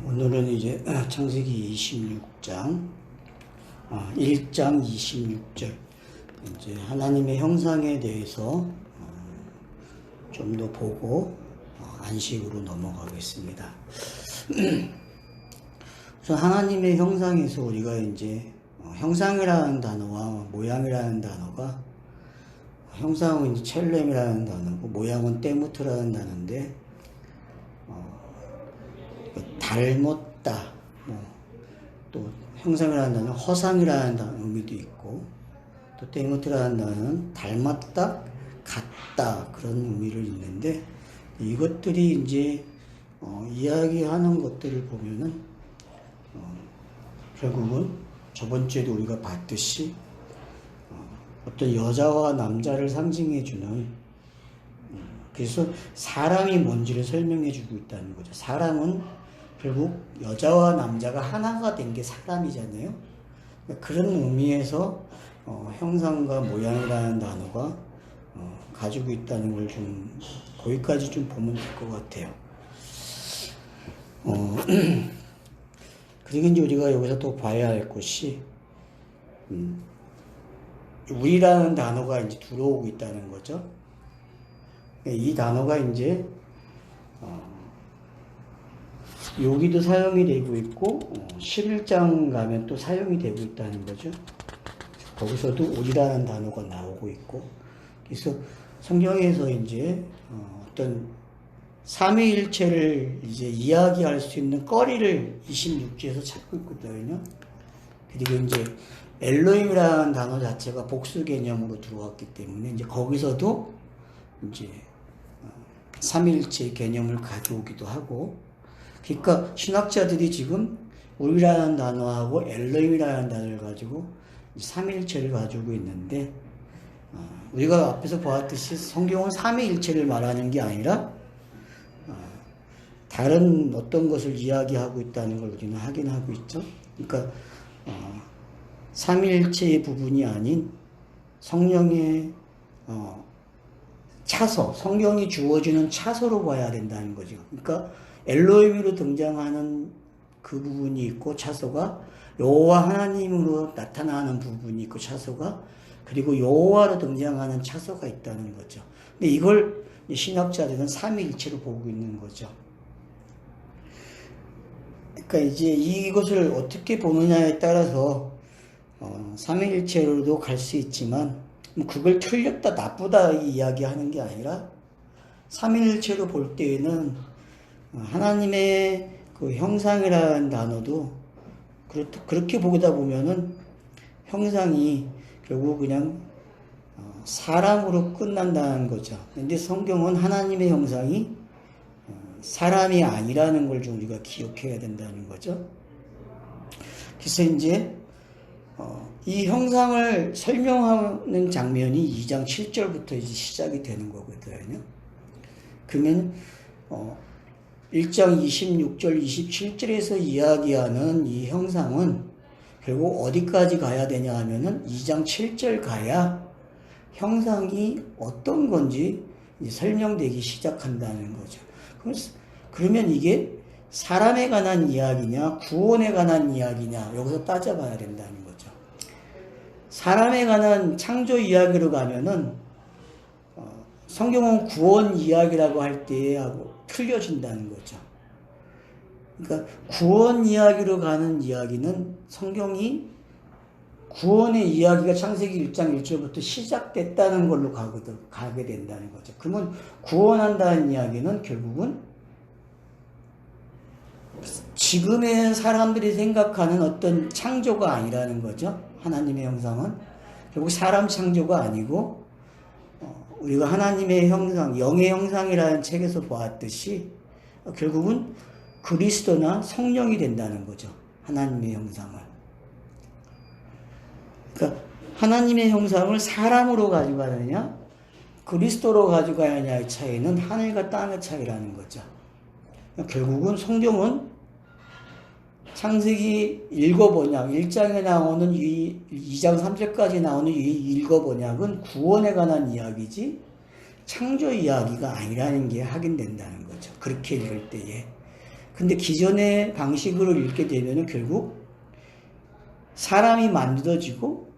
오늘은 이제 창세기 26장 1장 26절 이제 하나님의 형상에 대해서 좀 더 보고 안식으로 넘어가겠습니다. 우선 하나님의 형상에서 우리가 이제 형상이라는 단어와 모양이라는 단어가, 형상은 이제 첼렘이라는 단어고 모양은 때무트라는 단어인데, 닮았다, 또 형상이라는 단어는 허상이라는 의미도 있고, 또 때무트라는 단어는 닮았다, 같다, 그런 의미를 있는데, 이것들이 이제 이야기하는 것들을 보면은 결국은 저번주에도 우리가 봤듯이 어떤 여자와 남자를 상징해주는, 그래서 사람이 뭔지를 설명해주고 있다는 거죠. 사람은 결국 여자와 남자가 하나가 된 게 사람이잖아요. 그런 의미에서 형상과 모양이라는 단어가 가지고 있다는 걸 좀 거기까지 좀 보면 될 것 같아요. 그리고 이제 우리가 여기서 또 봐야 할 것이 우리라는 단어가 이제 들어오고 있다는 거죠. 이 단어가 이제 여기도 사용이 되고 있고 11장 가면 또 사용이 되고 있다는 거죠. 거기서도 우리라는 단어가 나오고 있고, 그래서 성경에서 이제 어떤 삼위일체를 이제 이야기할 수 있는 거리를 26節에서 찾고 있거든요. 그리고 이제 엘로힘이라는 단어 자체가 복수 개념으로 들어왔기 때문에 이제 거기서도 이제 삼위일체 개념을 가져오기도 하고, 그러니까 신학자들이 지금 우리라는 단어하고 엘로힘이라는 단어를 가지고 삼위일체를 가지고 있는데, 우리가 앞에서 보았듯이 성경은 삼위일체를 말하는 게 아니라 다른 어떤 것을 이야기하고 있다는 걸 우리는 확인하고 있죠. 그러니까 삼위일체의 부분이 아닌 성령의 차서, 성경이 주어지는 차서로 봐야 된다는 거죠. 그러니까 엘로힘으로 등장하는 그 부분이 있고, 차서가 여호와 하나님으로 나타나는 부분이 있고, 차서가, 그리고 여호와로 등장하는 차서가 있다는 거죠. 근데 이걸 신학자들은 삼위일체로 보고 있는 거죠. 그러니까 이제 이것을 어떻게 보느냐에 따라서 삼위일체로도 갈 수 있지만, 그걸 틀렸다 나쁘다 이야기하는 게 아니라 삼위일체로 볼 때에는 하나님의 그 형상이라는 단어도 그렇게 보다 보면은 형상이 결국 그냥 사람으로 끝난다는 거죠. 근데 성경은 하나님의 형상이 사람이 아니라는 걸 좀 우리가 기억해야 된다는 거죠. 그래서 이제 이 형상을 설명하는 장면이 2장 7절부터 이제 시작이 되는 거거든요. 그러면 1장 26절, 27절에서 이야기하는 이 형상은 결국 어디까지 가야 되냐 하면은 2장 7절 가야 형상이 어떤 건지 설명되기 시작한다는 거죠. 그러면 이게 사람에 관한 이야기냐, 구원에 관한 이야기냐, 여기서 따져봐야 된다는 거죠. 사람에 관한 창조 이야기로 가면은 성경은 구원 이야기라고 할 때하고 틀려진다는 거죠. 그러니까 구원 이야기로 가는 이야기는 성경이 구원의 이야기가 창세기 1장 1절부터 시작됐다는 걸로 가게 된다는 거죠. 그러면 구원한다는 이야기는 결국은 지금의 사람들이 생각하는 어떤 창조가 아니라는 거죠. 하나님의 형상은 결국 사람 창조가 아니고, 우리가 하나님의 형상, 영의 형상이라는 책에서 보았듯이 결국은 그리스도나 성령이 된다는 거죠. 하나님의 형상을. 그러니까 하나님의 형상을 사람으로 가져가느냐, 그리스도로 가져가느냐의 차이는 하늘과 땅의 차이라는 거죠. 결국은 성경은 창세기 읽어보냐, 1장에 나오는 2장 3절까지 나오는 이 읽어보냐는 구원에 관한 이야기지 창조 이야기가 아니라는 게 확인된다는 거죠. 그렇게 읽을 때에. 근데 기존의 방식으로 읽게 되면은 결국 사람이 만들어지고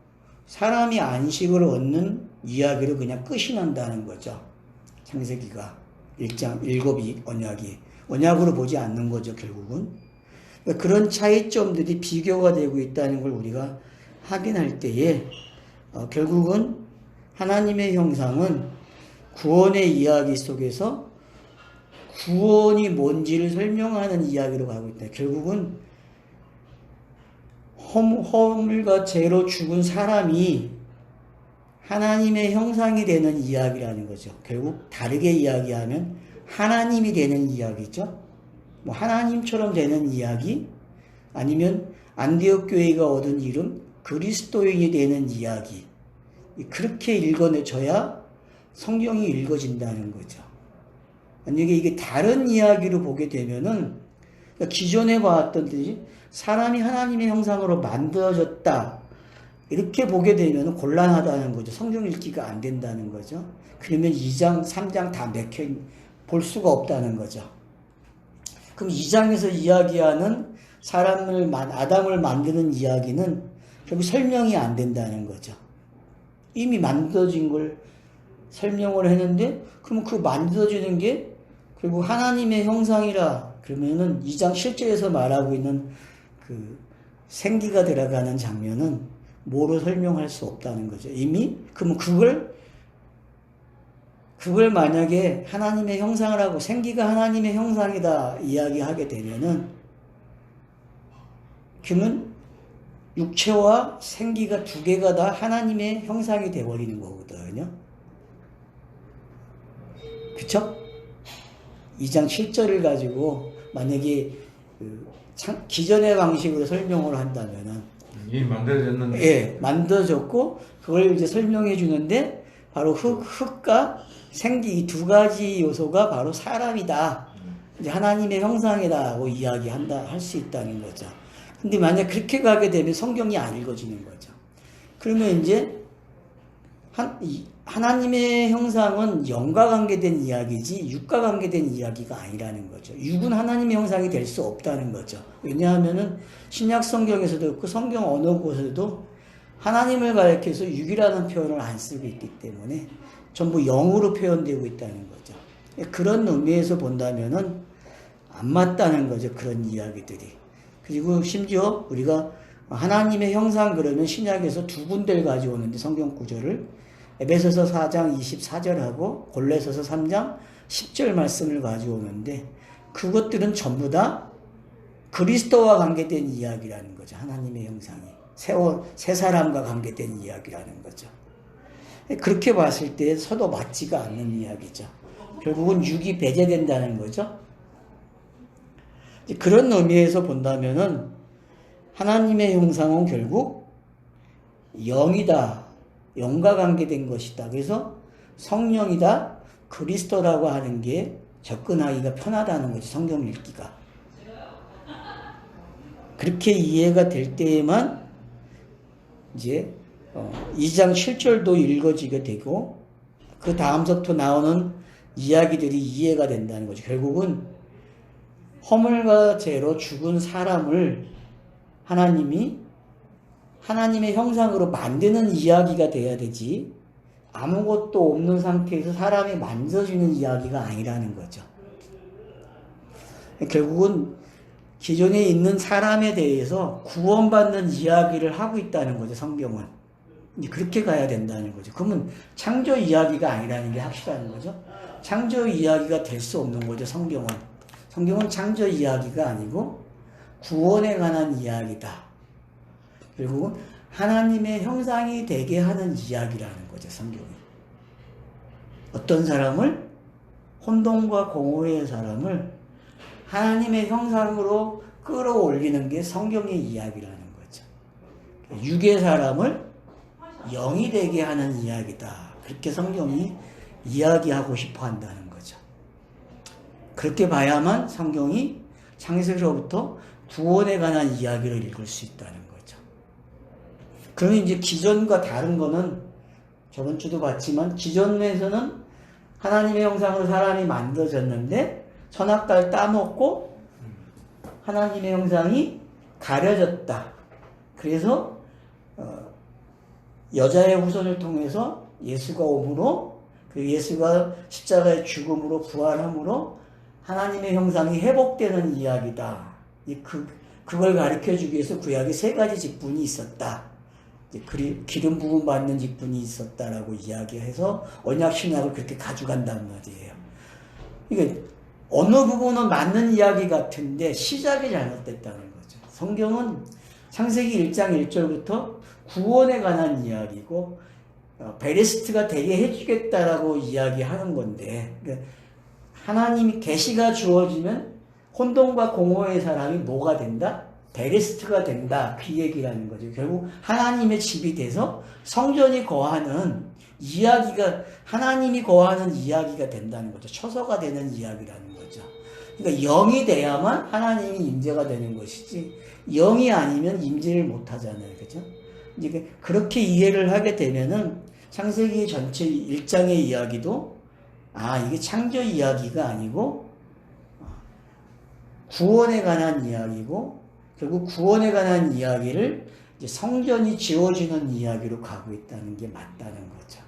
사람이 안식을 얻는 이야기로 그냥 끝이 난다는 거죠. 창세기가 1장 7이 언약으로 보지 않는 거죠, 결국은. 그러니까 그런 차이점들이 비교가 되고 있다는 걸 우리가 확인할 때에 결국은 하나님의 형상은 구원의 이야기 속에서 구원이 뭔지를 설명하는 이야기로 가고 있다. 결국은 허물과 죄로 죽은 사람이 하나님의 형상이 되는 이야기라는 거죠. 결국 다르게 이야기하면 하나님이 되는 이야기죠. 뭐 하나님처럼 되는 이야기, 아니면 안디옥 교회가 얻은 이름 그리스도인이 되는 이야기. 그렇게 읽어내줘야 성경이 읽어진다는 거죠. 만약에 이게 다른 이야기로 보게 되면은, 그러니까 기존에 봤던 듯이 사람이 하나님의 형상으로 만들어졌다, 이렇게 보게 되면 곤란하다는 거죠. 성경 읽기가 안 된다는 거죠. 그러면 2장, 3장 다 맥혀 볼 수가 없다는 거죠. 그럼 2장에서 이야기하는 아담을 만드는 이야기는 결국 설명이 안 된다는 거죠. 이미 만들어진 걸 설명을 했는데, 그럼 그 만들어지는 게 결국 하나님의 형상이라 그러면은 2장 실제에서 말하고 있는 그 생기가 들어가는 장면은 뭐로 설명할 수 없다는 거죠. 이미, 그러면 그걸 만약에 하나님의 형상을 하고 생기가 하나님의 형상이다 이야기하게 되면은, 그러면 육체와 생기가 두 개가 다 하나님의 형상이 되어버리는 거거든요. 그쵸? 2장 7절을 가지고 만약에 기존의 방식으로 설명을 한다면은, 이미 만들어졌는데, 예, 만들어졌고 그걸 이제 설명해 주는데 바로 흙과 생기 이 두 가지 요소가 바로 사람이다. 이제 하나님의 형상이다고 할 수 있다는 거죠. 근데 만약 그렇게 가게 되면 성경이 안 읽어지는 거죠. 그러면 이제 하나님의 형상은 영과 관계된 이야기지 육과 관계된 이야기가 아니라는 거죠. 육은 하나님의 형상이 될 수 없다는 거죠. 왜냐하면은 신약 성경에서도 그렇고 성경 어느 곳에도 하나님을 가리켜서 육이라는 표현을 안 쓰고 있기 때문에 전부 영으로 표현되고 있다는 거죠. 그런 의미에서 본다면은 안 맞다는 거죠. 그런 이야기들이. 그리고 심지어 우리가 하나님의 형상 그러면 신약에서 두 군데를 가져오는데 성경 구절을 에베소서 4장 24절하고 골로새서 3장 10절 말씀을 가져오는데 그것들은 전부 다 그리스도와 관계된 이야기라는 거죠. 하나님의 형상이 새 사람과 관계된 이야기라는 거죠. 그렇게 봤을 때 서로 맞지가 않는 이야기죠. 결국은 육이 배제된다는 거죠. 그런 의미에서 본다면은 하나님의 형상은 결국 영이다. 영과 관계된 것이다. 그래서 성령이다. 그리스도라고 하는 게 접근하기가 편하다는 거지. 성경 읽기가. 그렇게 이해가 될 때에만 이제 2장 7절도 읽어지게 되고 그 다음서부터 나오는 이야기들이 이해가 된다는 거죠. 결국은 허물과 죄로 죽은 사람을 하나님이 하나님의 형상으로 만드는 이야기가 돼야 되지 아무것도 없는 상태에서 사람이 만들어지는 이야기가 아니라는 거죠. 결국은 기존에 있는 사람에 대해서 구원받는 이야기를 하고 있다는 거죠. 성경은. 그렇게 가야 된다는 거죠. 그러면 창조 이야기가 아니라는 게 확실한 거죠. 창조 이야기가 될 수 없는 거죠. 성경은. 성경은 창조 이야기가 아니고 구원에 관한 이야기다. 결국은 하나님의 형상이 되게 하는 이야기라는 거죠. 성경이. 어떤 사람을 혼돈과 공허의 사람을 하나님의 형상으로 끌어올리는 게 성경의 이야기라는 거죠. 육의 사람을 영이 되게 하는 이야기다. 그렇게 성경이 이야기하고 싶어 한다는 거죠. 그렇게 봐야만 성경이 창세기로부터 구원에 관한 이야기를 읽을 수 있다는 거죠. 그러면 이제 기존과 다른 거는 저번 주도 봤지만 기존에서는 하나님의 형상으로 사람이 만들어졌는데 선악과를 따먹고 하나님의 형상이 가려졌다. 그래서 여자의 후손을 통해서 예수가 오므로 그 예수가 십자가의 죽음으로 부활함으로 하나님의 형상이 회복되는 이야기다. 그걸 가르쳐주기 위해서 구약에 세 가지 직분이 있었다. 기름 부음 받는 직분이 있었다라고 이야기해서 언약 신약을 그렇게 가져간단 말이에요. 이게 어느 부분은 맞는 이야기 같은데 시작이 잘못됐다는 거죠. 성경은 창세기 1장 1절부터 구원에 관한 이야기고 베레스트가 되게 해주겠다라고 이야기하는 건데 하나님이 계시가 주어지면 혼돈과 공허의 사람이 뭐가 된다? 베레스트가 된다. 그 얘기라는 거죠. 결국 하나님의 집이 돼서 성전이 거하는 이야기가 하나님이 거하는 이야기가 된다는 거죠. 처소가 되는 이야기라는 거죠. 그러니까 영이 돼야만 하나님이 임재가 되는 것이지 영이 아니면 임재를 못 하잖아요. 그죠? 이제 그렇게 이해를 하게 되면은 창세기 전체 1장의 이야기도 이게 창조 이야기가 아니고 구원에 관한 이야기고 결국 구원에 관한 이야기를 이제 성전이 지어지는 이야기로 가고 있다는 게 맞다는 거죠.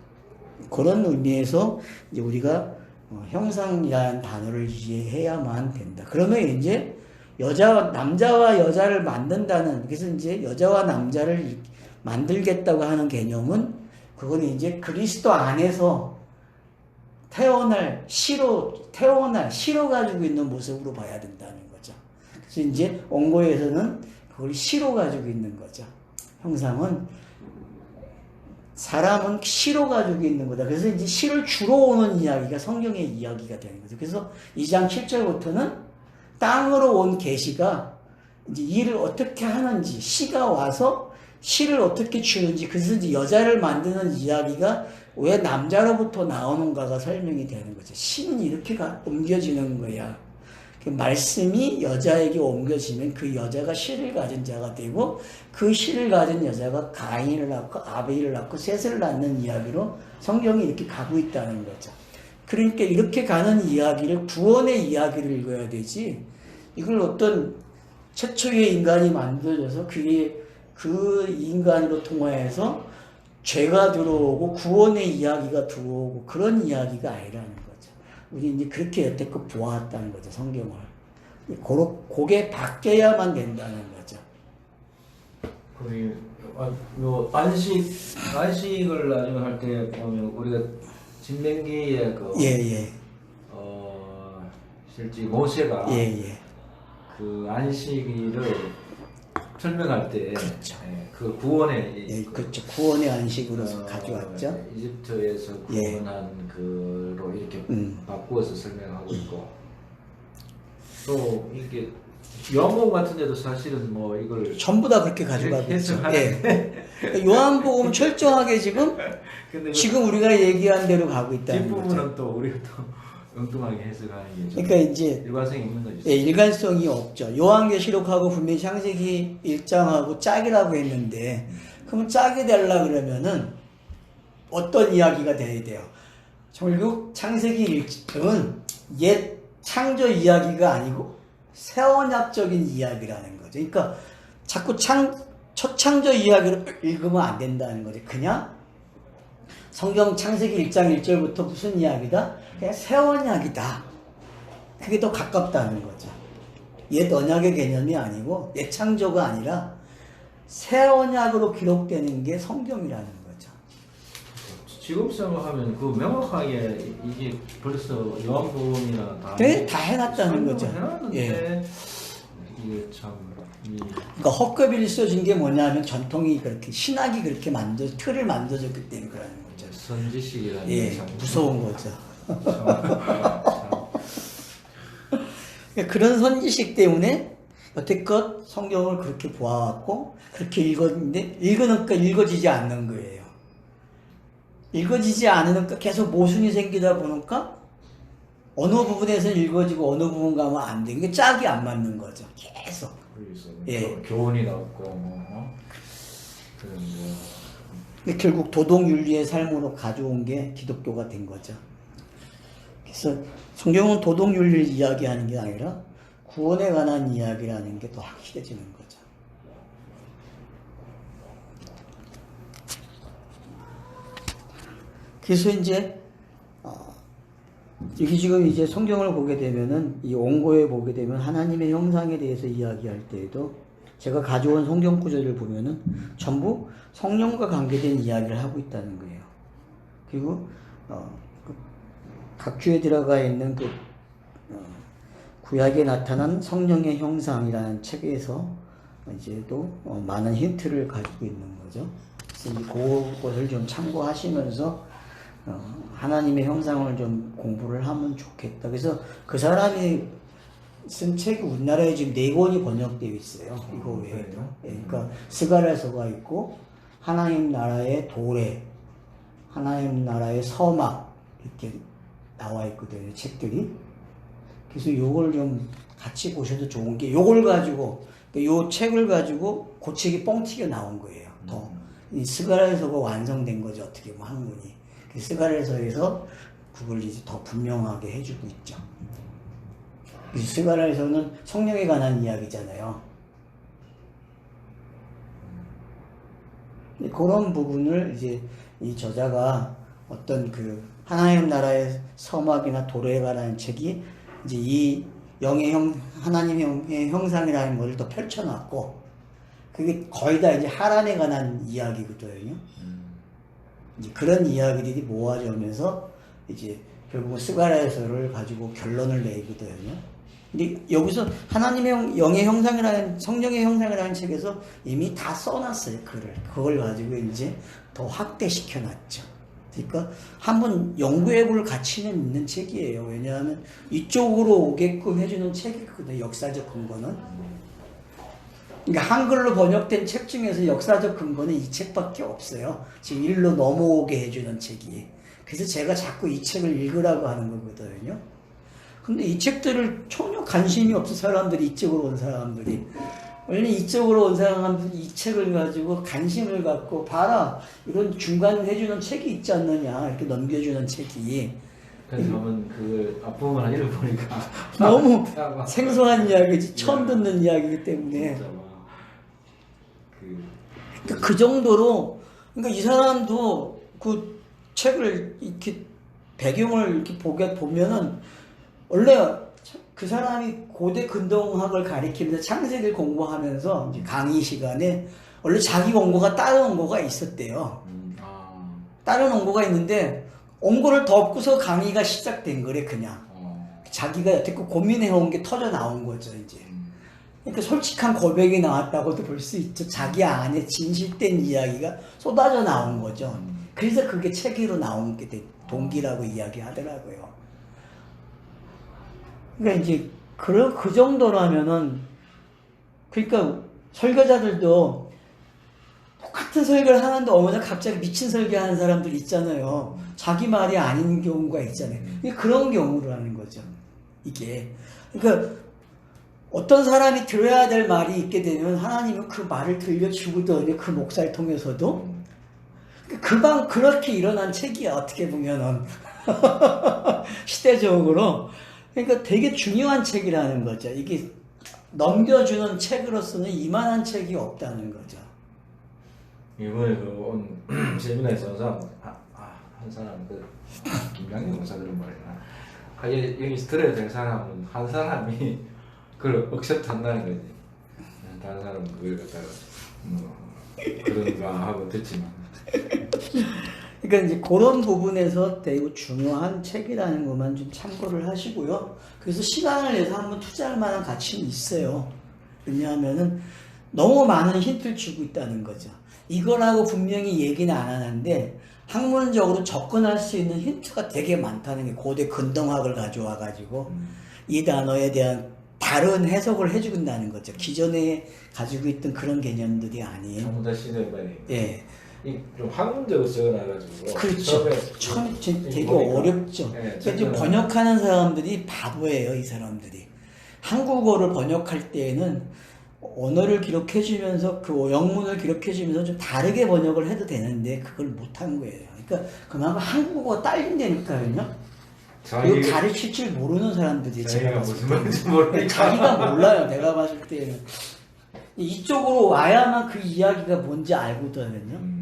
그런 의미에서 이제 우리가 형상이라는 단어를 이해해야만 된다. 그러면 이제 남자와 여자를 만든다는, 그래서 이제 여자와 남자를 만들겠다고 하는 개념은 그건 이제 그리스도 안에서 태어날 시로 가지고 있는 모습으로 봐야 된다는 거죠. 그래서 이제 원고에서는 그걸 시로 가지고 있는 거죠. 형상은 사람은 시로 가지고 있는 거다. 그래서 이제 시를 주로 오는 이야기가 성경의 이야기가 되는 거죠. 그래서 2장 7절부터는 땅으로 온 계시가 이제 일을 어떻게 하는지, 시가 와서 시를 어떻게 주는지, 그래서 이제 여자를 만드는 이야기가 왜 남자로부터 나오는가가 설명이 되는 거죠. 시는 이렇게 옮겨지는 거야. 그 말씀이 여자에게 옮겨지면 그 여자가 시를 가진 자가 되고 그 시를 가진 여자가 가인을 낳고 아벨을 낳고 셋을 낳는 이야기로 성경이 이렇게 가고 있다는 거죠. 그러니까 이렇게 가는 이야기를 구원의 이야기를 읽어야 되지 이걸 어떤 최초의 인간이 만들어져서 그게 그 인간으로 통화해서 죄가 들어오고 구원의 이야기가 들어오고 그런 이야기가 아니라는 거죠. 우리 이제 그렇게 여태껏 보아왔다는 거죠, 성경을. 그게 바뀌어야만 된다는 거죠. 요 안식을 나중에 할 때 보면 우리가 신명기에 실제 모세가 그 안식일을 설명할 때 그렇죠. 그 구원의 그렇죠. 구원의 안식으로 가져왔죠. 이집트에서 구원한 그로 이렇게 바꾸어서 설명하고 있고 또 이게 요한복음 같은 데도 사실은 뭐 이걸 전부 다 그렇게 가져가고 있죠. 요한복음 철저하게 지금 우리가 얘기한 대로 가고 있다는 거죠. 뒷부분은 또 우리가 또 엉뚱하게 해석하는 게 그러니까 이제 일관성이 없는 거죠. 일관성이 없죠. 요한계시록하고 분명히 창세기 1장하고 짝이라고 했는데 그러면 짝이 되려 그러면은 어떤 이야기가 돼야 돼요? 결국 창세기 1장은 옛 창조 이야기가 아니고 새언약적인 이야기라는 거죠. 그러니까 자꾸 첫 창조 이야기를 읽으면 안 된다는 거죠. 그냥 성경 창세기 1장 1절부터 무슨 이야기다? 그냥 새언약이다. 그게 더 가깝다는 거죠. 옛 언약의 개념이 아니고 옛 창조가 아니라 새언약으로 기록되는 게 성경이라는 거죠. 지금 생각하면 그 명확하게 이게 벌써 요한복음이나 다 해놨다는 거죠. 해놨는데 이게 참 그러니까 헛급이 써진 게 뭐냐면 전통이 그렇게 신학이 그렇게 틀을 만들어졌기 때문에 그러는 거죠. 선지식이라는 게 참 무서운 거죠. 그런 선지식 때문에 여태껏 성경을 그렇게 보아왔고 그렇게 읽었는데 읽으니까 읽어지지 않는 거예요. 읽어지지 않으니까 계속 모순이 생기다 보니까 어느 부분에서는 읽어지고 어느 부분 가면 안 돼. 이게 짝이 안 맞는 거죠. 계속. 교훈이 나왔고 그런 결국 도덕윤리의 삶으로 가져온 게 기독교가 된 거죠. 그래서 성경은 도덕윤리를 이야기하는 게 아니라 구원에 관한 이야기라는 게 더 확실해지는 거죠. 그래서 이제 여기 지금 이제 성경을 보게 되면은 이 원고에 보게 되면 하나님의 형상에 대해서 이야기할 때에도 제가 가져온 성경 구절을 보면은 전부 성령과 관계된 이야기를 하고 있다는 거예요. 그리고 그 각주에 들어가 있는 그 구약에 나타난 성령의 형상이라는 책에서 이제 또 많은 힌트를 가지고 있는 거죠. 그래서 이제 그것을 좀 참고하시면서 하나님의 형상을 좀 공부를 하면 좋겠다. 그래서 그 사람이 쓴 책이 우리나라에 지금 4권이 번역되어 있어요. 이거 외에도. 그러니까 스가랴서가 있고 하나님 나라의 도래, 하나님 나라의 서막 이렇게 나와 있거든요. 책들이. 그래서 요걸 좀 같이 보셔도 좋은 게 요걸 가지고 요 책을 가지고 그 책이 뻥튀겨 나온 거예요. 더 이 스가랴서가 완성된 거죠. 어떻게 보면 한문이. 그 스가랴서에서 그걸 이제 더 분명하게 해주고 있죠. 스가랴서는 성령에 관한 이야기잖아요. 그런 부분을 이제 이 저자가 어떤 그 하나님 나라의 서막이나 도래에 관한 책이 이제 이 하나님의 형상이라는 것을 더 펼쳐놨고, 그게 거의 다 이제 하란에 관한 이야기거든요. 이제 그런 이야기들이 모아지면서 이제 결국은 스가랴서를 가지고 결론을 내거든요. 근데 여기서 하나님의 영의 형상이라는, 성령의 형상이라는 책에서 이미 다 써놨어요, 글을. 그걸 가지고 이제 더 확대시켜 놨죠. 그러니까 한번 연구해 볼 가치는 있는 책이에요. 왜냐하면 이쪽으로 오게끔 해주는 책이거든요, 역사적 근거는. 그러니까 한글로 번역된 책 중에서 역사적 근거는 이 책밖에 없어요. 지금 일로 넘어오게 해주는 책이. 그래서 제가 자꾸 이 책을 읽으라고 하는 거거든요. 근데 이 책들을 전혀 관심이 없어, 사람들이, 이쪽으로 온 사람들이. 원래 이쪽으로 온 사람들이 이 책을 가지고 관심을 갖고, 봐라, 이런 중간을 해주는 책이 있지 않느냐, 이렇게 넘겨주는 책이. 그래서 저는 그 앞부분을 읽어보니까 너무 생소한 이야기지, 처음 듣는 이야기이기 때문에. 그러니까 그 정도로, 그러니까 이 사람도 그 책을 이렇게 배경을 이렇게 보면은 원래 그 사람이 고대 근동학을 가리키면서 창세기를 공부하면서 이제 강의 시간에 원래 자기 원고가 다른 원고가 있었대요. 다른 원고가 있는데 원고를 덮고서 강의가 시작된 거래, 그냥. 자기가 여태껏 고민해온 게 터져 나온 거죠, 이제. 그러니까 솔직한 고백이 나왔다고도 볼 수 있죠. 자기 안에 진실된 이야기가 쏟아져 나온 거죠. 그래서 그게 책으로 나온 게 동기라고 이야기하더라고요. 그러니까 이제 그 정도라면은, 그러니까 설교자들도 똑같은 설교를 하는데 어느 날 갑자기 미친 설교하는 사람들 있잖아요. 자기 말이 아닌 경우가 있잖아요. 그런 경우라는 거죠, 이게. 그러니까 어떤 사람이 들어야 될 말이 있게 되면 하나님은 그 말을 들려주거든요. 그 목사를 통해서도. 그렇게 일어난 책이야, 어떻게 보면은. 시대적으로. 그러니까 되게 중요한 책이라는 거죠. 이게 넘겨주는 책으로서는 이만한 책이 없다는 거죠. 이번에 온 세미나에서 한 사람, 김양희 목사들은 말이야. 여기서 들어야 될 사람은 한 사람이 그걸 억셉트 한다는 거지. 다른 사람은 그걸 갖다가 그런가 하고 듣지만. 그러니까 이제 그런 부분에서 되게 중요한 책이라는 것만 좀 참고를 하시고요. 그래서 시간을 내서 한번 투자할 만한 가치는 있어요. 왜냐하면은 너무 많은 힌트를 주고 있다는 거죠. 이거라고 분명히 얘기는 안 하는데 학문적으로 접근할 수 있는 힌트가 되게 많다는 게, 고대 근동학을 가져와 가지고 이 단어에 대한 다른 해석을 해주는다는 거죠. 기존에 가지고 있던 그런 개념들이 아닌. 전부 시대 말이. 예. 좀 학문적으로 적어놔가지고. 그렇죠. 처음 되게 어렵죠. 네, 그러니까 지금 번역하는 사람들이 바보예요, 이 사람들이. 한국어를 번역할 때에는 언어를 기록해주면서 그 영문을 기록해주면서 좀 다르게 번역을 해도 되는데 그걸 못한 거예요. 그러니까 그만큼 한국어가 딸린다니까요. 그리고 가르칠 줄 모르는 사람들이 제가 자기가 봤을 무슨 때 말인지 모르니까 자기가 몰라요. 내가 봤을 때는 이쪽으로 와야만 그 이야기가 뭔지 알거든요.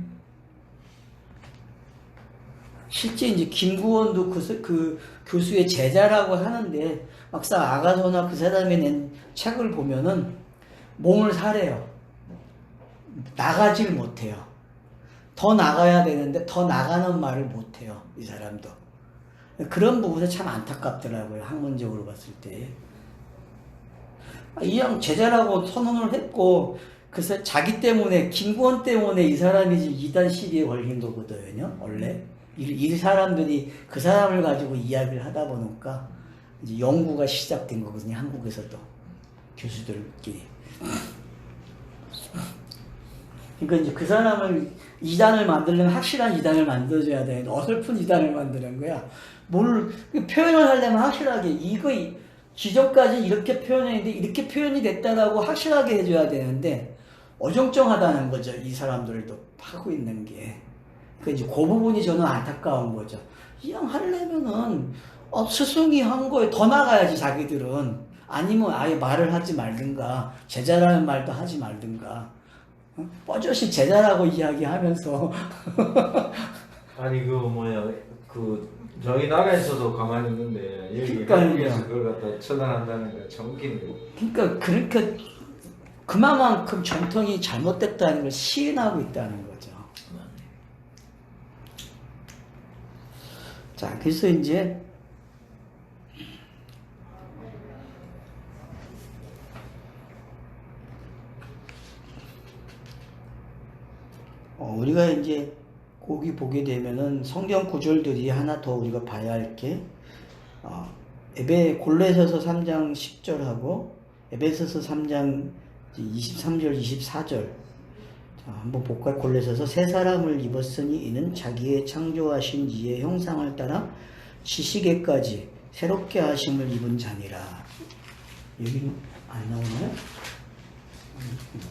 실제 이제 김구원도 그 교수의 제자라고 하는데 막상 아가서나 그 사람이 낸 책을 보면은 몸을 사래요. 나가질 못해요. 더 나가야 되는데 더 나가는 말을 못해요. 이 사람도. 그런 부분에 참 안타깝더라고요. 학문적으로 봤을 때. 이왕 제자라고 선언을 했고 그래서 자기 때문에 김구원 때문에 이 사람이 지금 이단 시비에 걸린 거거든요. 원래. 이 사람들이 그 사람을 가지고 이야기를 하다 보니까 이제 연구가 시작된 거거든요. 한국에서도 교수들끼리. 그러니까 이제 그 사람을 이단을 만들려면 확실한 이단을 만들어줘야 되는데 어설픈 이단을 만드는 거야. 뭘 표현을 하려면 확실하게 이거 기존까지 이렇게 표현했는데 이렇게 표현이 됐다라고 확실하게 해줘야 되는데 어정쩡하다는 거죠. 이 사람들도 하고 있는 게. 그 이제 그 부분이 저는 안타까운 거죠. 이왕 하려면은 스승이 한 거에 더 나가야지 자기들은. 아니면 아예 말을 하지 말든가 제자라는 말도 하지 말든가. 뻐젓이 제자라고 이야기하면서 아니 그 뭐야 그 저희 나라에서도 가만히 있는데 여기 그러니까요. 한국에서 그걸 갖다 처단한다는 게 참 웃기는 거. 그러니까 그만큼 전통이 잘못됐다는 걸 시인하고 있다는 거죠. 자, 그래서 이제 우리가 이제 거기 보게 되면은 성경 구절들이 하나 더 우리가 봐야 할 게 골로새서 3장 10절하고 에베소서 3장 23절 24절. 자, 한번 볼까요? 골로새서 새 사람을 입었으니 이는 자기의 창조하신 이의 형상을 따라 지식에까지 새롭게 하심을 입은 자니라. 여기는 안 나오나요?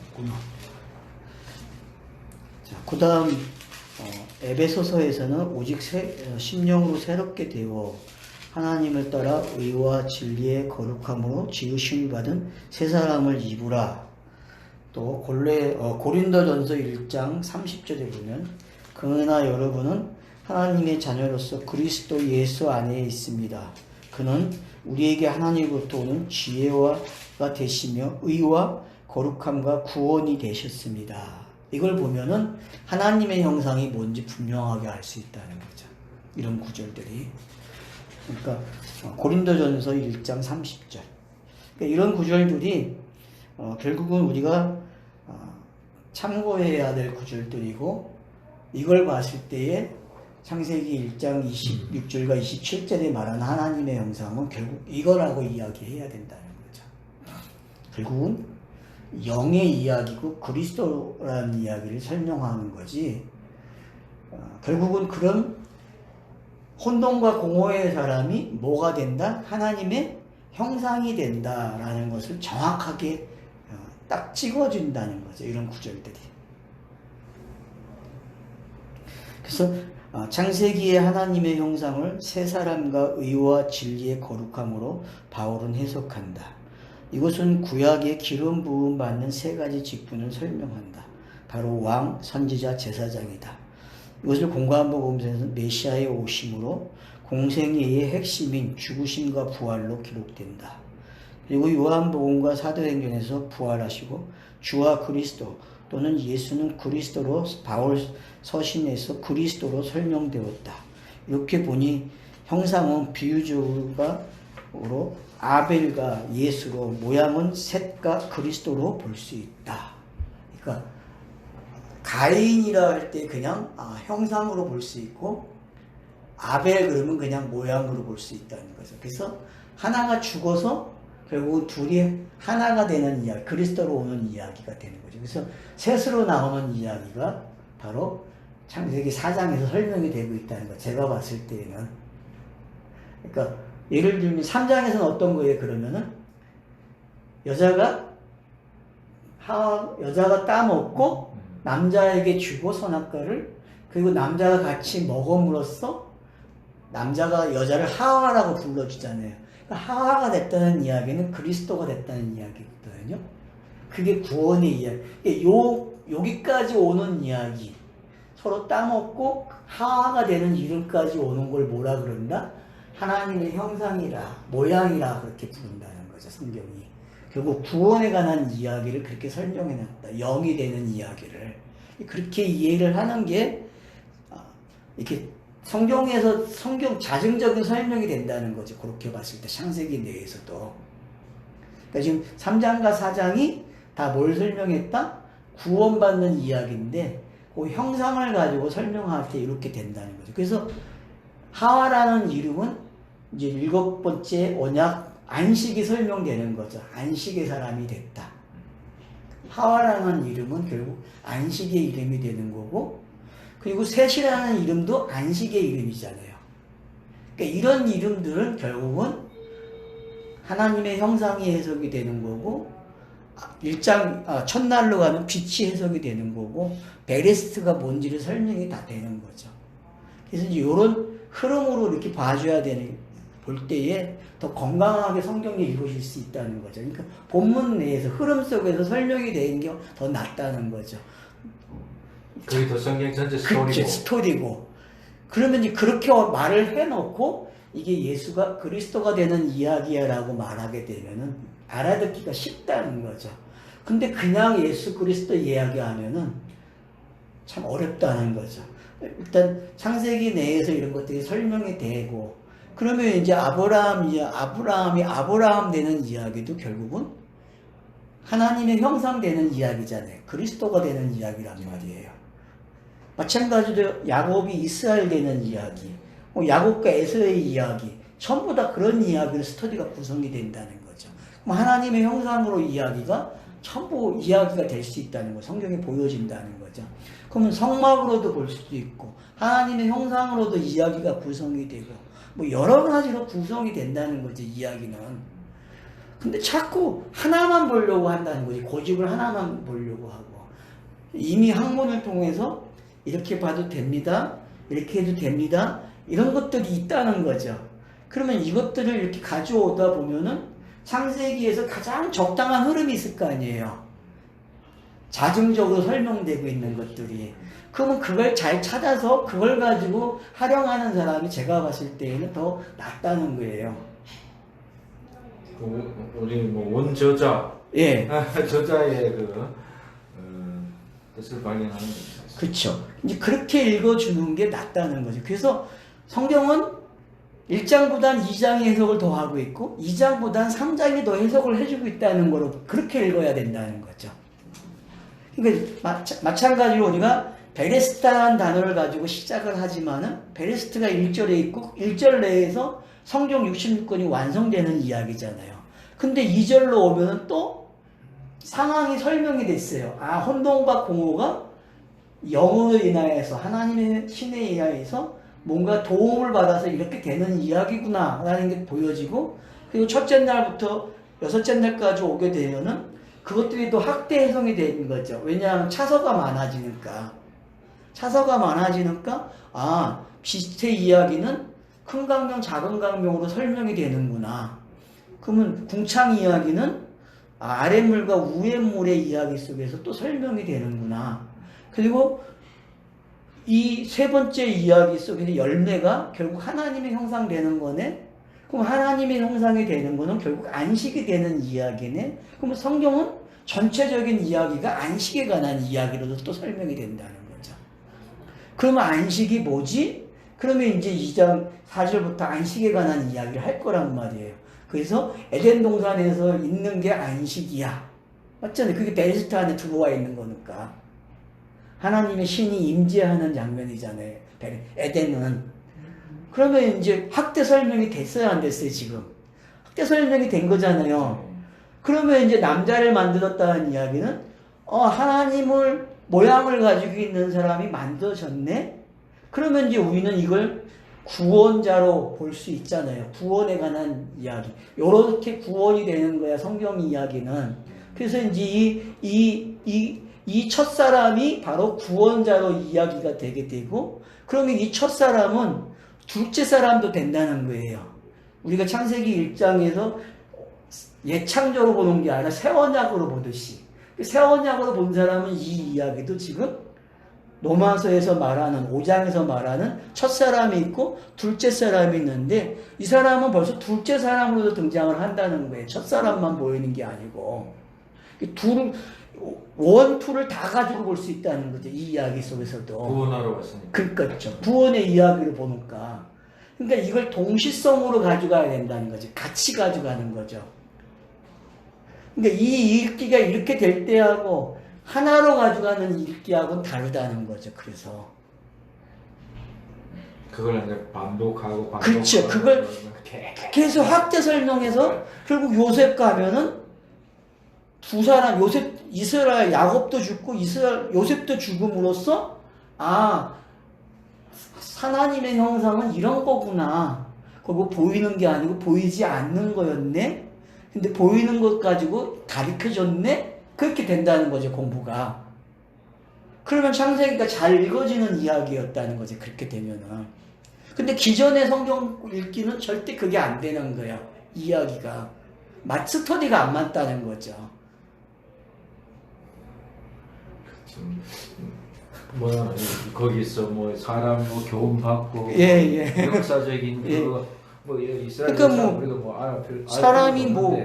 없구나. 자, 그 다음 에베소서에서는 오직 심령으로 새롭게 되어 하나님을 따라 의와 진리의 거룩함으로 지으심을 받은 새 사람을 입으라. 또 고린도전서 1장 30절에 보면 그러나 여러분은 하나님의 자녀로서 그리스도 예수 안에 있습니다. 그는 우리에게 하나님으로부터 오는 지혜가 되시며 의와 거룩함과 구원이 되셨습니다. 이걸 보면은 하나님의 형상이 뭔지 분명하게 알 수 있다는 거죠. 이런 구절들이. 그러니까 고린도전서 1장 30절. 그러니까 이런 구절들이 결국은 우리가 참고해야 될 구절들이고 이걸 봤을 때에 창세기 1장 26절과 27절에 말한 하나님의 형상은 결국 이거라고 이야기해야 된다는 거죠. 결국은 영의 이야기고 그리스도라는 이야기를 설명하는 거지. 결국은 그런 혼돈과 공허의 사람이 뭐가 된다? 하나님의 형상이 된다라는 것을 정확하게 딱 찍어준다는 거죠. 이런 구절들이. 그래서 창세기의 하나님의 형상을 새 사람과 의와 진리의 거룩함으로 바울은 해석한다. 이것은 구약의 기름 부음 받는 세 가지 직분을 설명한다. 바로 왕, 선지자, 제사장이다. 이것을 공관복음서에서는 메시아의 오심으로 공생애의 핵심인 죽으심과 부활로 기록된다. 그리고 요한복음과 사도행전에서 부활하시고 주와 그리스도 또는 예수는 그리스도로 바울 서신에서 그리스도로 설명되었다. 이렇게 보니 형상은 비유적으로 아벨과 예수로 모양은 셋과 그리스도로 볼 수 있다. 그러니까 가인이라 할 때 그냥 형상으로 볼 수 있고 아벨 그러면 그냥 모양으로 볼 수 있다는 거죠. 그래서 하나가 죽어서 결국 둘이 하나가 되는 이야기, 그리스도로 오는 이야기가 되는 거죠. 그래서 셋으로 나오는 이야기가 바로 창세기 4장에서 설명이 되고 있다는 거. 제가 봤을 때에는. 그러니까 예를 들면 3장에서는 어떤 거예요? 그러면은 여자가 따먹고 남자에게 주고 선악과를 그리고 남자가 같이 먹음으로써 남자가 여자를 하와라고 불러주잖아요. 그러니까 하와가 됐다는 이야기는 그리스도가 됐다는 이야기거든요. 그게 구원의 이야기. 여기까지 오는 이야기. 서로 따먹고 하와가 되는 이름까지 오는 걸 뭐라 그런다? 하나님의 형상이라, 모양이라 그렇게 부른다는 거죠, 성경이. 결국 구원에 관한 이야기를 그렇게 설명해놨다. 영이 되는 이야기를. 그렇게 이해를 하는 게, 이렇게 성경에서 자증적인 설명이 된다는 거죠. 그렇게 봤을 때, 창세기 내에서도. 그러니까 지금 3장과 4장이 다 뭘 설명했다? 구원받는 이야기인데, 그 형상을 가지고 설명할 때 이렇게 된다는 거죠. 그래서 하와라는 이름은 이제 7번째 언약 안식이 설명되는 거죠. 안식의 사람이 됐다. 하와라는 이름은 결국 안식의 이름이 되는 거고, 그리고 셋이라는 이름도 안식의 이름이잖아요. 그러니까 이런 이름들은 결국은 하나님의 형상이 해석이 되는 거고, 첫날로 가면 빛이 해석이 되는 거고, 베레스트가 뭔지를 설명이 다 되는 거죠. 그래서 이제 이런 흐름으로 이렇게 봐줘야 볼 때에 더 건강하게 성경을 읽으실 수 있다는 거죠. 그러니까 본문 내에서 흐름 속에서 설명이 되는 게 더 낫다는 거죠. 그게 더 성경 전체 그치, 스토리고. 그러면 이제 그렇게 말을 해놓고 이게 예수가 그리스도가 되는 이야기야라고 말하게 되면은 알아듣기가 쉽다는 거죠. 근데 그냥 예수 그리스도 이야기하면은 참 어렵다는 거죠. 일단 창세기 내에서 이런 것들이 설명이 되고, 그러면 이제 아브라함이 아브라함 되는 이야기도 결국은 하나님의 형상 되는 이야기잖아요. 그리스도가 되는 이야기란 말이에요. 마찬가지로 야곱이 이스라엘 되는 이야기, 야곱과 에서의 이야기, 전부 다 그런 이야기로 스토리가 구성이 된다는 거죠. 그럼 하나님의 형상으로 이야기가 전부 이야기가 될 수 있다는 거, 성경에 보여진다는 거죠. 그러면 성막으로도 볼 수도 있고, 하나님의 형상으로도 이야기가 구성이 되고, 뭐 여러 가지로 구성이 된다는 거죠, 이야기는. 근데 자꾸 하나만 보려고 한다는 거지, 고집을 하나만 보려고 하고. 이미 학문을 통해서 이렇게 봐도 됩니다, 이렇게 해도 됩니다, 이런 것들이 있다는 거죠. 그러면 이것들을 이렇게 가져오다 보면은 창세기에서 가장 적당한 흐름이 있을 거 아니에요. 자증적으로 설명되고 있는 것들이. 그러면 그걸 잘 찾아서 그걸 가지고 활용하는 사람이 제가 봤을 때에는 더 낫다는 거예요. 우리 뭐 원저자, 예, 저자의 뜻을 발견하는 거죠. 그렇죠. 이제 그렇게 읽어주는 게 낫다는 거죠. 그래서 성경은 1장보단 2장의 해석을 더 하고 있고 2장보단 3장이 더 해석을 해주고 있다는 거로 그렇게 읽어야 된다는 거죠. 그러니까 마찬가지로 우리가 베레스타라는 단어를 가지고 시작을 하지만은 베레스트가 1절에 있고 1절 내에서 성경 66권이 완성되는 이야기잖아요. 근데 2절로 오면은 또 상황이 설명이 됐어요. 아, 혼돈과 공허가 영으로 인하여서 하나님의 신에 의하여서 뭔가 도움을 받아서 이렇게 되는 이야기구나 라는 게 보여지고, 그리고 첫째 날부터 여섯째 날까지 오게 되면은 그것들이 또 학대 해석이 되는 거죠. 왜냐하면 차서가 많아지니까. 아, 비슷의 이야기는 큰 강명 작은 강명으로 설명이 되는구나. 그러면 궁창 이야기는 아랫물과 우랫물의 이야기 속에서 또 설명이 되는구나. 그리고 이 세 번째 이야기 속에서 열매가 결국 하나님의 형상 되는 거네. 그럼 하나님의 형상이 되는 거는 결국 안식이 되는 이야기네. 그럼 성경은 전체적인 이야기가 안식에 관한 이야기로도 또 설명이 된다는 거죠. 그러면 안식이 뭐지? 그러면 이제 2장 4절부터 안식에 관한 이야기를 할 거란 말이에요. 그래서 에덴 동산에서 있는 게 안식이야. 맞잖아요. 그게 베레스트 안에 들어와 있는 거니까. 하나님의 신이 임재하는 장면이잖아요. 에덴은. 그러면 이제 학대 설명이 됐어요, 안 됐어요, 지금? 학대 설명이 된 거잖아요. 그러면 이제 남자를 만들었다는 이야기는, 하나님을, 모양을 가지고 있는 사람이 만들어졌네? 그러면 이제 우리는 이걸 구원자로 볼 수 있잖아요. 구원에 관한 이야기. 요렇게 구원이 되는 거야, 성경 이야기는. 그래서 이제 이 첫사람이 바로 구원자로 이야기가 되게 되고, 그러면 이 첫사람은 둘째 사람도 된다는 거예요. 우리가 창세기 1장에서 예창조로 보는 게 아니라 새 언약으로 보듯이 새 언약으로 본 사람은 이 이야기도 지금 로마서에서 말하는 5장에서 말하는 첫 사람이 있고 둘째 사람이 있는데 이 사람은 벌써 둘째 사람으로도 등장을 한다는 거예요. 첫 사람만 보이는 게 아니고 원투를 다 가지고 볼 수 있다는 거죠. 이 이야기 속에서도. 구원하러 왔으니까. 그렇죠. 구원의 이야기를 보니까. 그러니까 이걸 동시성으로 가져가야 된다는 거죠. 같이 가져가는 거죠. 그러니까 이 읽기가 이렇게 될 때하고 하나로 가져가는 읽기하고는 다르다는 거죠. 그래서. 그걸 이제 반복하고 그렇죠. 그걸 계속 확대 설명해서 결국 요셉 가면은 두 사람 이스라엘 야곱도 죽고 요셉도 죽음으로써 하나님의 형상은 이런 거구나. 그거 보이는 게 아니고 보이지 않는 거였네. 근데 보이는 것 가지고 가르쳐줬네. 그렇게 된다는 거죠, 공부가. 그러면 창세기가 잘 읽어지는 이야기였다는 거지, 그렇게 되면은. 근데 기존의 성경 읽기는 절대 그게 안 되는 거야, 이야기가. 스토리가 안 맞다는 거죠. 뭐야, 거기서 뭐 사람 뭐 교훈 받고 역사적인 그거 뭐 이스라엘 그러니까 사람이 뭐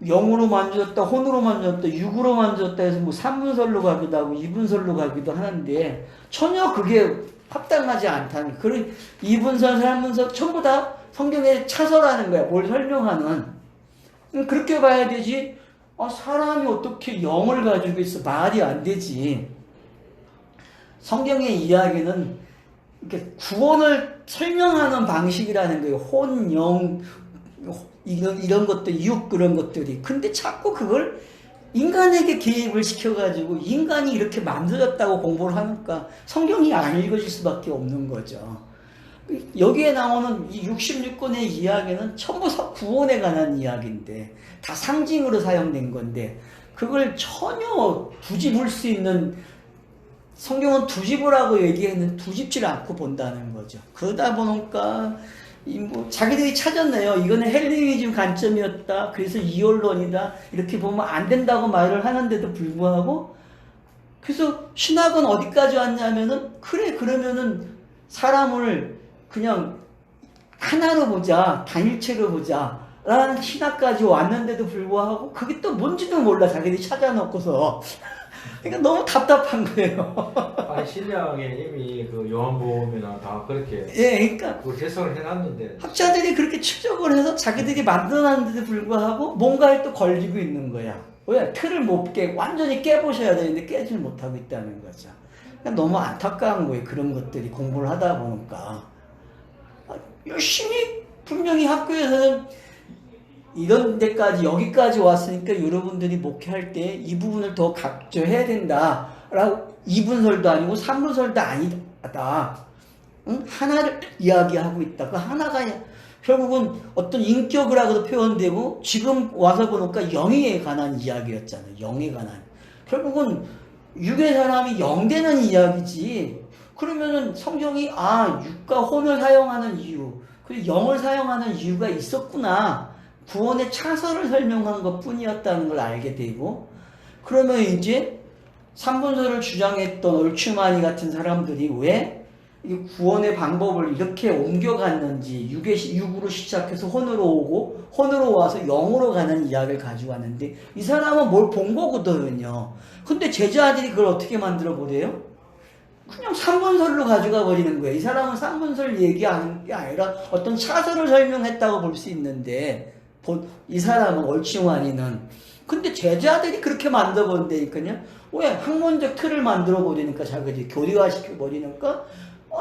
영으로 만졌다, 혼으로 만졌다, 육으로 만졌다 해서 뭐 3분설로 가기도 하고 2분설로 가기도 하는데 전혀 그게 합당하지 않다는 그런 2분설, 3분설 전부 다 성경에 차서라는 거야. 뭘 설명하는. 그렇게 봐야 되지. 사람이 어떻게 영을 가지고 있어. 말이 안 되지. 성경의 이야기는 이렇게 구원을 설명하는 방식이라는 거예요. 혼, 영, 이런 것들, 육 그런 것들이. 근데 자꾸 그걸 인간에게 개입을 시켜가지고 인간이 이렇게 만들었다고 공부를 하니까 성경이 안 읽어질 수밖에 없는 거죠. 여기에 나오는 이 66권의 이야기는 전부 구원에 관한 이야기인데 다 상징으로 사용된 건데 그걸 전혀 두집을 수 있는 성경은 두집으라고 얘기했는데 두집질 않고 본다는 거죠. 그러다 보니까 자기들이 찾았네요. 이거는 헬레니즘 관점이었다. 그래서 이원론이다. 이렇게 보면 안 된다고 말을 하는데도 불구하고 그래서 신학은 어디까지 왔냐면은 그래 그러면은 사람을 그냥 하나로 보자. 단일체로 보자. 라는 신학까지 왔는데도 불구하고 그게 또 뭔지도 몰라. 자기들이 찾아놓고서. 그러니까 너무 답답한 거예요. 신약에 이미 그 요한복음이나 다 그렇게 그러니까 그 해석을 해놨는데 학자들이 그렇게 추적을 해서 자기들이 만들어놨는데도 불구하고 뭔가에 또 걸리고 있는 거야. 왜? 틀을 못 완전히 깨보셔야 되는데 깨질 못하고 있다는 거죠. 그러니까 너무 안타까운 거예요. 그런 것들이 공부를 하다 보니까 열심히 분명히 학교에서는 이런 데까지 여기까지 왔으니까 여러분들이 목회할 때 이 부분을 더 강조해야 된다 라고 2분설도 아니고 3분설도 아니다. 응? 하나를 이야기하고 있다. 그 하나가 결국은 어떤 인격이라고도 표현되고 지금 와서 보니까 영에 관한 이야기였잖아요. 영에 관한. 결국은 육의 사람이 영되는 이야기지. 그러면은 성경이 육과 혼을 사용하는 이유 그리고 영을 사용하는 이유가 있었구나. 구원의 차서를 설명한 것 뿐이었다는 걸 알게 되고 그러면 이제 3분설을 주장했던 올츠마니 같은 사람들이 왜 구원의 방법을 이렇게 옮겨갔는지 육으로 시작해서 혼으로 오고 혼으로 와서 영으로 가는 이야기를 가지고 왔는데 이 사람은 뭘 본 거거든요. 근데 제자들이 그걸 어떻게 만들어 보래요? 그냥 3분설로 가져가 버리는 거예요. 이 사람은 3분설 얘기하는 게 아니라 어떤 차서를 설명했다고 볼 수 있는데 이 사람은 올츠마니는 근데 제자들이 그렇게 만들어 버린다니까요. 왜? 학문적 틀을 만들어 버리니까 자기들이 교리화시켜 버리니까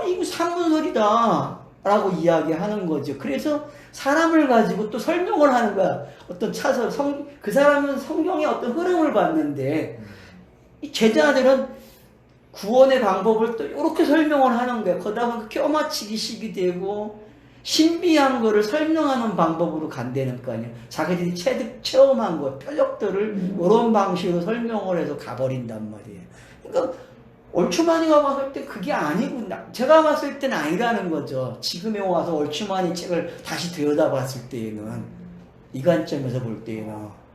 이거 3분설이다 라고 이야기하는 거죠. 그래서 사람을 가지고 또 설명을 하는 거야. 어떤 차서 그 사람은 성경의 어떤 흐름을 봤는데 이 제자들은 구원의 방법을 또 이렇게 설명을 하는 거야. 그러다 보니까 껴맞추기식이 되고 신비한 거를 설명하는 방법으로 간다는 거 아니에요. 자기들이 체험한 것, 표적들을 이런 방식으로 설명을 해서 가버린단 말이에요. 그러니까 얼추마니가 봤을 때 그게 아니고, 제가 봤을 때는 아니라는 거죠. 지금에 와서 얼추마니 책을 다시 들여다봤을 때에는, 이 관점에서 볼 때에는.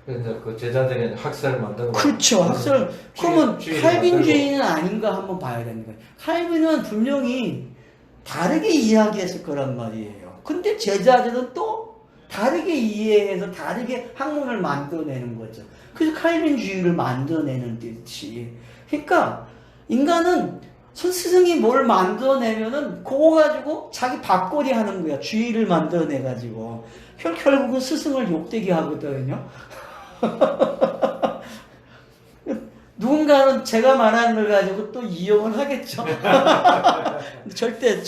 그래서 그 제자들의 학설을 만든 거. 그렇죠. 학설. 그러면 주의를 칼빈주의는 아닌가 한번 봐야 되는 거예요. 칼빈은 분명히 다르게 이야기했을 거란 말이에요. 근데 제자들은 또 다르게 이해해서 다르게 학문을 만들어내는 거죠. 그래서 칼빈주의를 만들어내는 뜻이. 그러니까 인간은 스승이 뭘 만들어내면은 그거 가지고 자기 밥벌이 하는 거야. 주의를 만들어내가지고. 결국은 스승을 욕되게 하거든요. 누군가는 제가 말하는 걸 가지고 또 이용을 하겠죠. 절대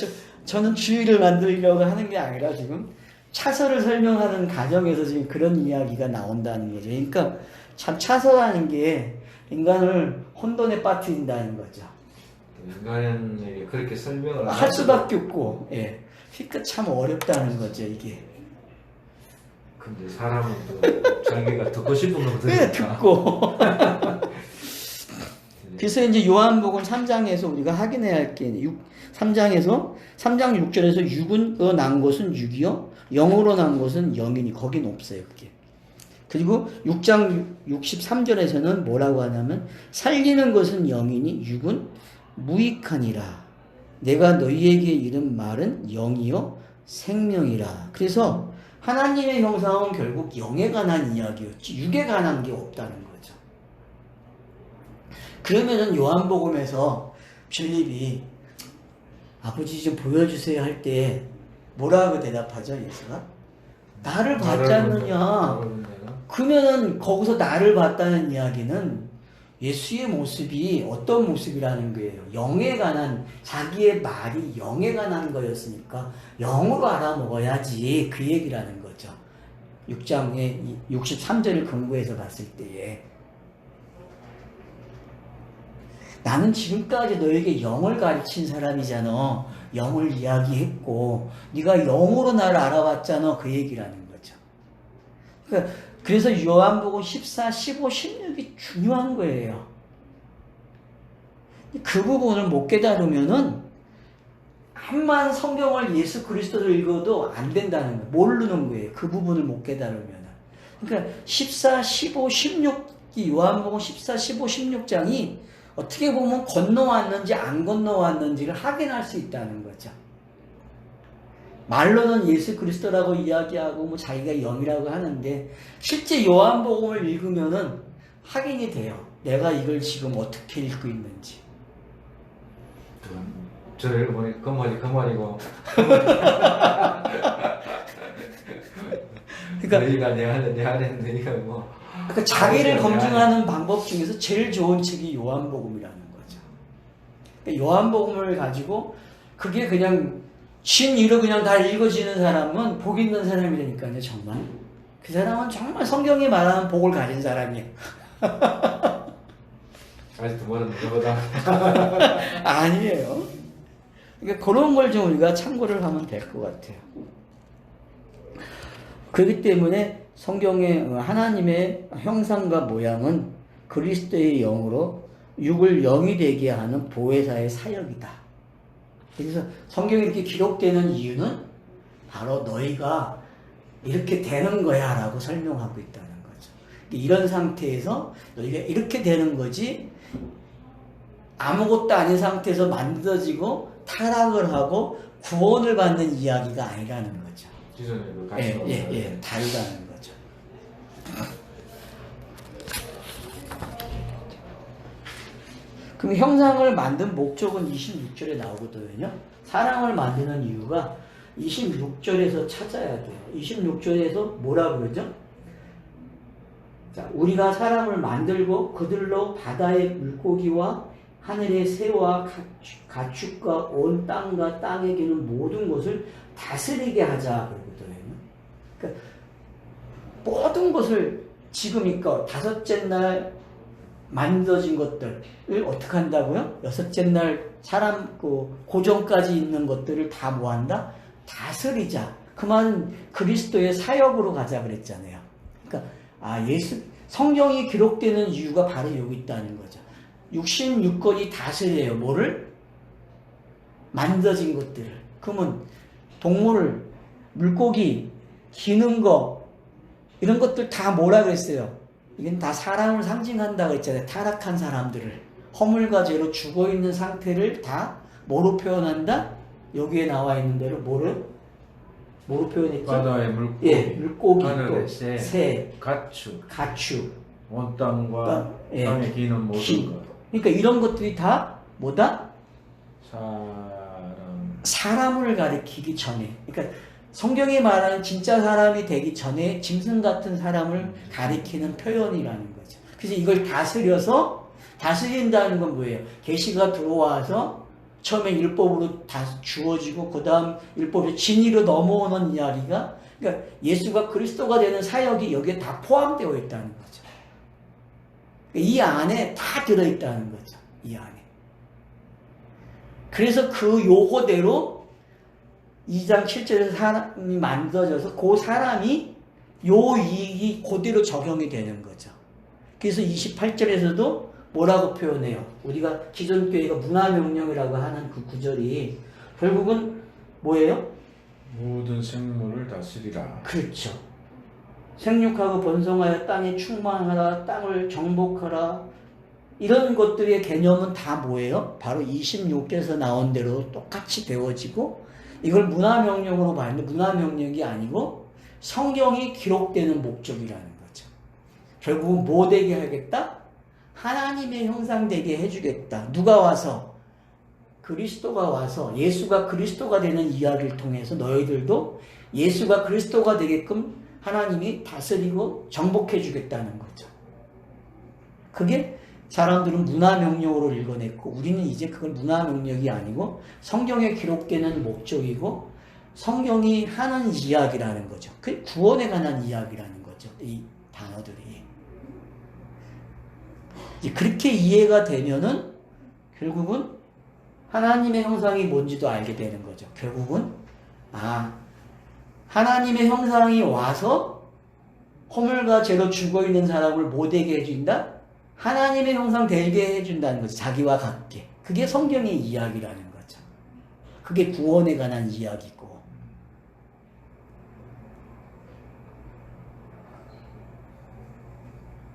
저는 주의를 만들려고 하는 게 아니라 지금 차설을 설명하는 과정에서 지금 그런 이야기가 나온다는 거죠. 그러니까 참 차설하는 게 인간을 혼돈에 빠뜨린다는 거죠. 인간이 그렇게 설명을 할 수밖에 없고, 예. 그러니까 참 어렵다는 거죠, 이게. 근데 사람은 또 자기가 듣고 싶은 거 네, 들으니까. 듣고. 그래서 이제 요한복음 3장에서 우리가 확인해야 할 게 3장 6절에서 육으로 난 것은 육이요 영으로 난 것은 영이니 거긴 없어요, 그게. 그리고 6장 63절에서는 뭐라고 하냐면 살리는 것은 영이니 육은 무익하니라. 내가 너희에게 이른 말은 영이요 생명이라. 그래서 하나님의 형상은 결국 영에 관한 이야기였지 육에 관한 게 없다는 거죠. 그러면은 요한복음에서 빌립이 아버지 좀 보여주세요 할 때 뭐라고 대답하죠, 예수가? 나를 봤지 않느냐. 그러면은 거기서 나를 봤다는 이야기는 예수의 모습이 어떤 모습이라는 거예요. 영에 관한, 자기의 말이 영에 관한 거였으니까 영으로 알아먹어야지 그 얘기라는 거죠. 6장의 63절을 근거해서 봤을 때에 나는 지금까지 너에게 영을 가르친 사람이잖아. 영을 이야기했고 네가 영으로 나를 알아봤잖아. 그 얘기라는 거죠. 그래서 요한복음 14, 15, 16이 중요한 거예요. 그 부분을 못 깨달으면은 한만 성경을 예수 그리스도를 읽어도 안 된다는 거예요. 모르는 거예요. 그 부분을 못 깨달으면은. 그러니까 14, 15, 16이 요한복음 14, 15, 16장이 어떻게 보면 건너왔는지 안 건너왔는지를 확인할 수 있다는 거죠. 말로는 예수 그리스도라고 이야기하고 뭐 자기가 영이라고 하는데 실제 요한복음을 읽으면은 확인이 돼요. 내가 이걸 지금 어떻게 읽고 있는지. 저를 읽어보니 그 말이고 그러니까 너희가 내 안에 너희가 뭐 그러니까 자기를 검증하는 방법 중에서 제일 좋은 책이 요한복음이라는 거죠. 그러니까 요한복음을 가지고 그게 그냥 진이로 그냥 다 읽어지는 사람은 복 있는 사람이라니까요, 정말. 그 사람은 정말 성경이 말하는 복을 가진 사람이에요. 아직도 모르는 거보다 아니에요. 그러니까 그런 걸 좀 우리가 참고를 하면 될 것 같아요. 그렇기 때문에 성경의 하나님의 형상과 모양은 그리스도의 영으로 육을 영이 되게 하는 보혜사의 사역이다. 그래서 성경에 이렇게 기록되는 이유는 바로 너희가 이렇게 되는 거야 라고 설명하고 있다는 거죠. 이런 상태에서 너희가 이렇게 되는 거지 아무것도 아닌 상태에서 만들어지고 타락을 하고 구원을 받는 이야기가 아니라는 거죠. 기존에도 다르다는 거죠. 그럼 형상을 만든 목적은 26절에 나오거든요. 사람을 만드는 이유가 26절에서 찾아야 돼요. 26절에서 뭐라 그러죠? 자, 우리가 사람을 만들고 그들로 바다의 물고기와 하늘의 새와 가축과 온 땅과 땅에 기는 모든 것을 다스리게 하자 그러거든요. 그러니까 모든 것을 지금이니까 다섯째 날 만들어진 것들을 어떻게 한다고요? 여섯째 날 사람 고정까지 있는 것들을 다 뭐한다? 다스리자. 그 말은 그리스도의 사역으로 가자 그랬잖아요. 그러니까 예수 성경이 기록되는 이유가 바로 여기 있다는 거죠. 66권이 다스려요. 뭐를? 만져진 것들을. 그러면 동물, 물고기, 기는 거 이런 것들 다 뭐라 그랬어요? 이건 다 사람을 상징한다고 했잖아요. 타락한 사람들을. 허물과 죄로 죽어있는 상태를 다 뭐로 표현한다? 여기에 나와 있는 대로 뭐로 표현했죠? 바다의 물고기, 예, 물고기, 하늘의 또 새, 새, 가축, 가축, 온 땅과 예, 땅에 기는 모든 것. 그러니까 이런 것들이 다 뭐다? 사람. 사람을 가리키기 전에, 그러니까 성경이 말하는 진짜 사람이 되기 전에 짐승 같은 사람을 가리키는 표현이라는 거죠. 그래서 이걸 다스린다는 건 뭐예요? 계시가 들어와서 처음에 율법으로 다 주어지고 그 다음 율법이 진리로 넘어오는 이야기가, 그러니까 예수가 그리스도가 되는 사역이 여기에 다 포함되어 있다는 거죠. 이 안에 다 들어있다는 거죠. 이 안에. 그래서 그 요거대로 2장 7절에서 사람이 만들어져서 그 사람이 요 이익이 그대로 적용이 되는 거죠. 그래서 28절에서도 뭐라고 표현해요? 우리가 기존 교회가 문화명령이라고 하는 그 구절이 결국은 뭐예요? 모든 생물을 다스리라. 그렇죠. 생육하고 번성하여 땅에 충만하라, 땅을 정복하라. 이런 것들의 개념은 다 뭐예요? 바로 26절에서 나온 대로 똑같이 되어지고, 이걸 문화명령으로 봤는데 문화명령이 아니고 성경이 기록되는 목적이라는 거죠. 결국은 뭐 되게 하겠다? 하나님의 형상 되게 해주겠다. 누가 와서? 그리스도가 와서 예수가 그리스도가 되는 이야기를 통해서 너희들도 예수가 그리스도가 되게끔 하나님이 다스리고 정복해 주겠다는 거죠. 그게 사람들은 문화명령으로 읽어냈고, 우리는 이제 그걸 문화명령이 아니고 성경에 기록되는 목적이고 성경이 하는 이야기라는 거죠. 그 구원에 관한 이야기라는 거죠. 이 단어들이. 이제 그렇게 이해가 되면은 결국은 하나님의 형상이 뭔지도 알게 되는 거죠. 결국은 하나님의 형상이 와서 허물과 죄로 죽어있는 사람을 못되게 해준다? 하나님의 형상 되게 해준다는 거죠. 자기와 같게. 그게 성경의 이야기라는 거죠. 그게 구원에 관한 이야기고.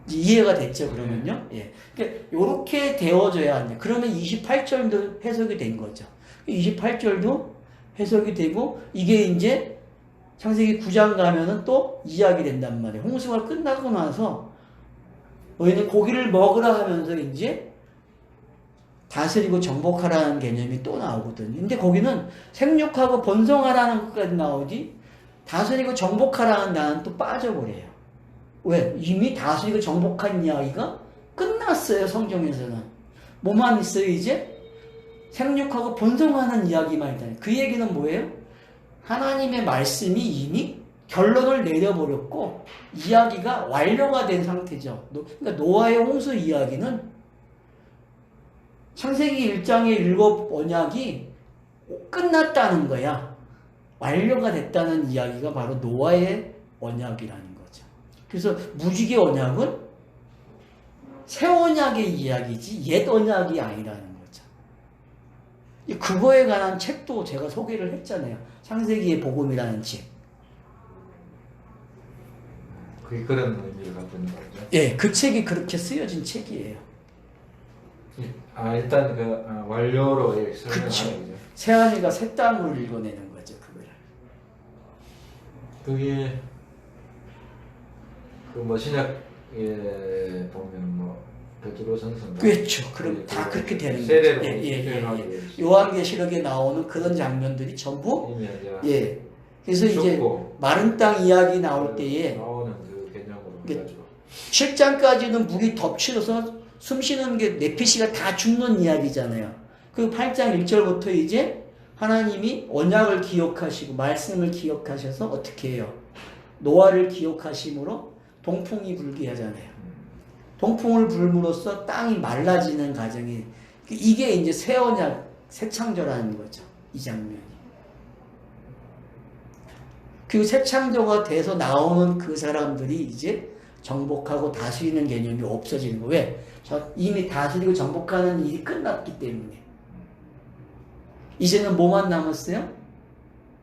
이해가 됐죠, 그러면요? 예. 그러니까 요렇게 되어져야 한다. 그러면 28절도 해석이 된 거죠. 28절도 해석이 되고, 이게 이제 창세기 9장 가면은 또 이야기 된단 말이에요. 홍수가 끝나고 나서 너희는 고기를 먹으라 하면서 이제 다스리고 정복하라는 개념이 또 나오거든요. 근데 거기는 생육하고 번성하라는 것까지 나오지, 다스리고 정복하라는 단어는 또 빠져버려요. 왜? 이미 다스리고 정복한 이야기가 끝났어요, 성경에서는. 뭐만 있어요, 이제? 생육하고 번성하는 이야기만 있잖아요. 그 얘기는 뭐예요? 하나님의 말씀이 이미 결론을 내려버렸고 이야기가 완료가 된 상태죠. 그러니까 노아의 홍수 이야기는 창세기 1장의 7 언약이 끝났다는 거야. 완료가 됐다는 이야기가 바로 노아의 언약이라는 거죠. 그래서 무지개 언약은 새 언약의 이야기지 옛 언약이 아니라는 거죠. 그거에 관한 책도 제가 소개를 했잖아요. 창세기의 복음이라는 책. 그게 그런 의미를 갖고 있는 거죠. 예, 그 책이 그렇게 쓰여진 책이에요. 일단 완료로 설명하는 그쵸. 거죠. 새하늘과 새 땅을 읽어내는 거죠, 그거를. 그게 신약에 보면 베드로 전서. 그렇죠. 그럼 다 그렇게 되는 거죠. 세례로 예. 요한계시록에 나오는 그런 장면들이 전부 예. 그래서 이제 마른 땅 이야기 나올 때에 나오는 그 개념으로 가지고 7장까지는 물이 덮치어서 숨쉬는 게 네피시가 다 죽는 이야기잖아요. 그 8장 1절부터 이제 하나님이 언약을 기억하시고 말씀을 기억하셔서 어떻게 해요? 노아를 기억하심으로 동풍이 불게 하잖아요. 동풍을 불므로써 땅이 말라지는 과정이, 이게 이제 새 언약, 새 창조라는 거죠. 이 장면이. 그리고 새 창조가 돼서 나오는 그 사람들이 이제 정복하고 다스리는 개념이 없어지는 거. 왜? 이미 다스리고 정복하는 일이 끝났기 때문에. 이제는 뭐만 남았어요?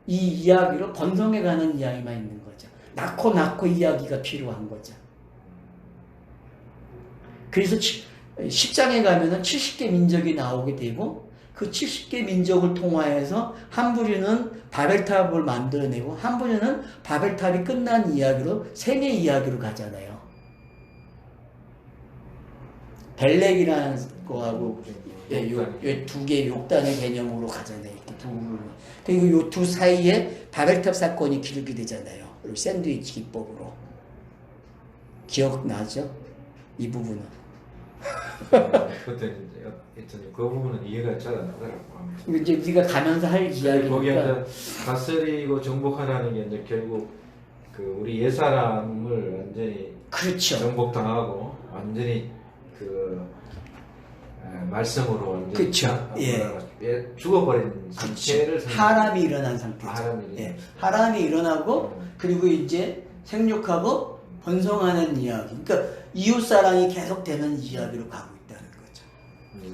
이 이야기로 번성해가는 이야기만 있는 거죠. 낳고 이야기가 필요한 거죠. 그래서 10장에 가면은 70개 민족이 나오게 되고 그 70개 민족을 통하여서 한 부류는 바벨탑을 만들어내고 한 부류는 바벨탑이 끝난 이야기로 셈의 이야기로 가잖아요. 벨렉이라는 거하고 두 개의 욕단의 개념으로 가잖아요. 이렇게 두 부분. 그리고 이 두 사이에 바벨탑 사건이 기록이 되잖아요. 그리고 샌드위치 기법으로. 기억나죠? 이 부분은. 그때 그 부분은 이해가 잘 안 되더라고. 이제 우리가 가면서 할 거기 이야기니까. 다스리고 정복하라는 게 이제 결국 그 우리 옛사람을 완전히 그렇죠. 정복당하고 완전히 그 말씀으로 완전히 그렇죠. 죽어버린 상태를 하람이 일어난 상태죠. 하람이 일어나고 그리고 이제 생육하고 번성하는 이야기. 그러니까 이웃 사랑이 계속되는 이야기로 가고 있다는 거죠.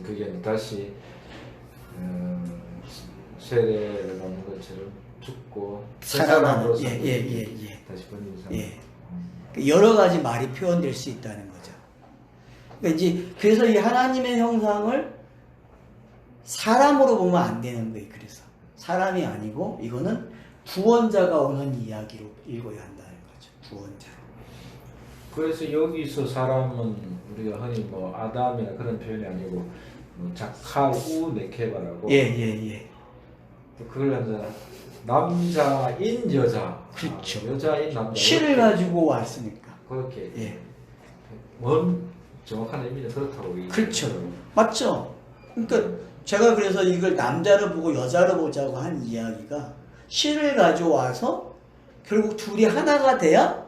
그게 다시 세례를 받는 것처럼 죽고 살아나는 다시 번진 사람. 여러 가지 말이 표현될 수 있다는 거죠. 그러니까 이제 그래서 이 하나님의 형상을 사람으로 보면 안 되는 거예요. 그래서 사람이 아니고 이거는 구원자가 오는 이야기로 읽어야 한다는 거죠. 구원자. 그래서 여기서 사람은 우리가 흔히 뭐 아담이나 그런 표현이 아니고 뭐 자칼 우 네케바라고. 그걸 이제 남자인 여자. 그렇죠. 여자인 남자. 실을 가지고 왔으니까. 그렇게. 뭔 정확한 의미는 그렇다고. 그렇죠. 맞죠. 그러니까 제가 그래서 이걸 남자를 보고 여자를 보자고 한 이야기가 실을 가져와서 결국 둘이 하나가 돼야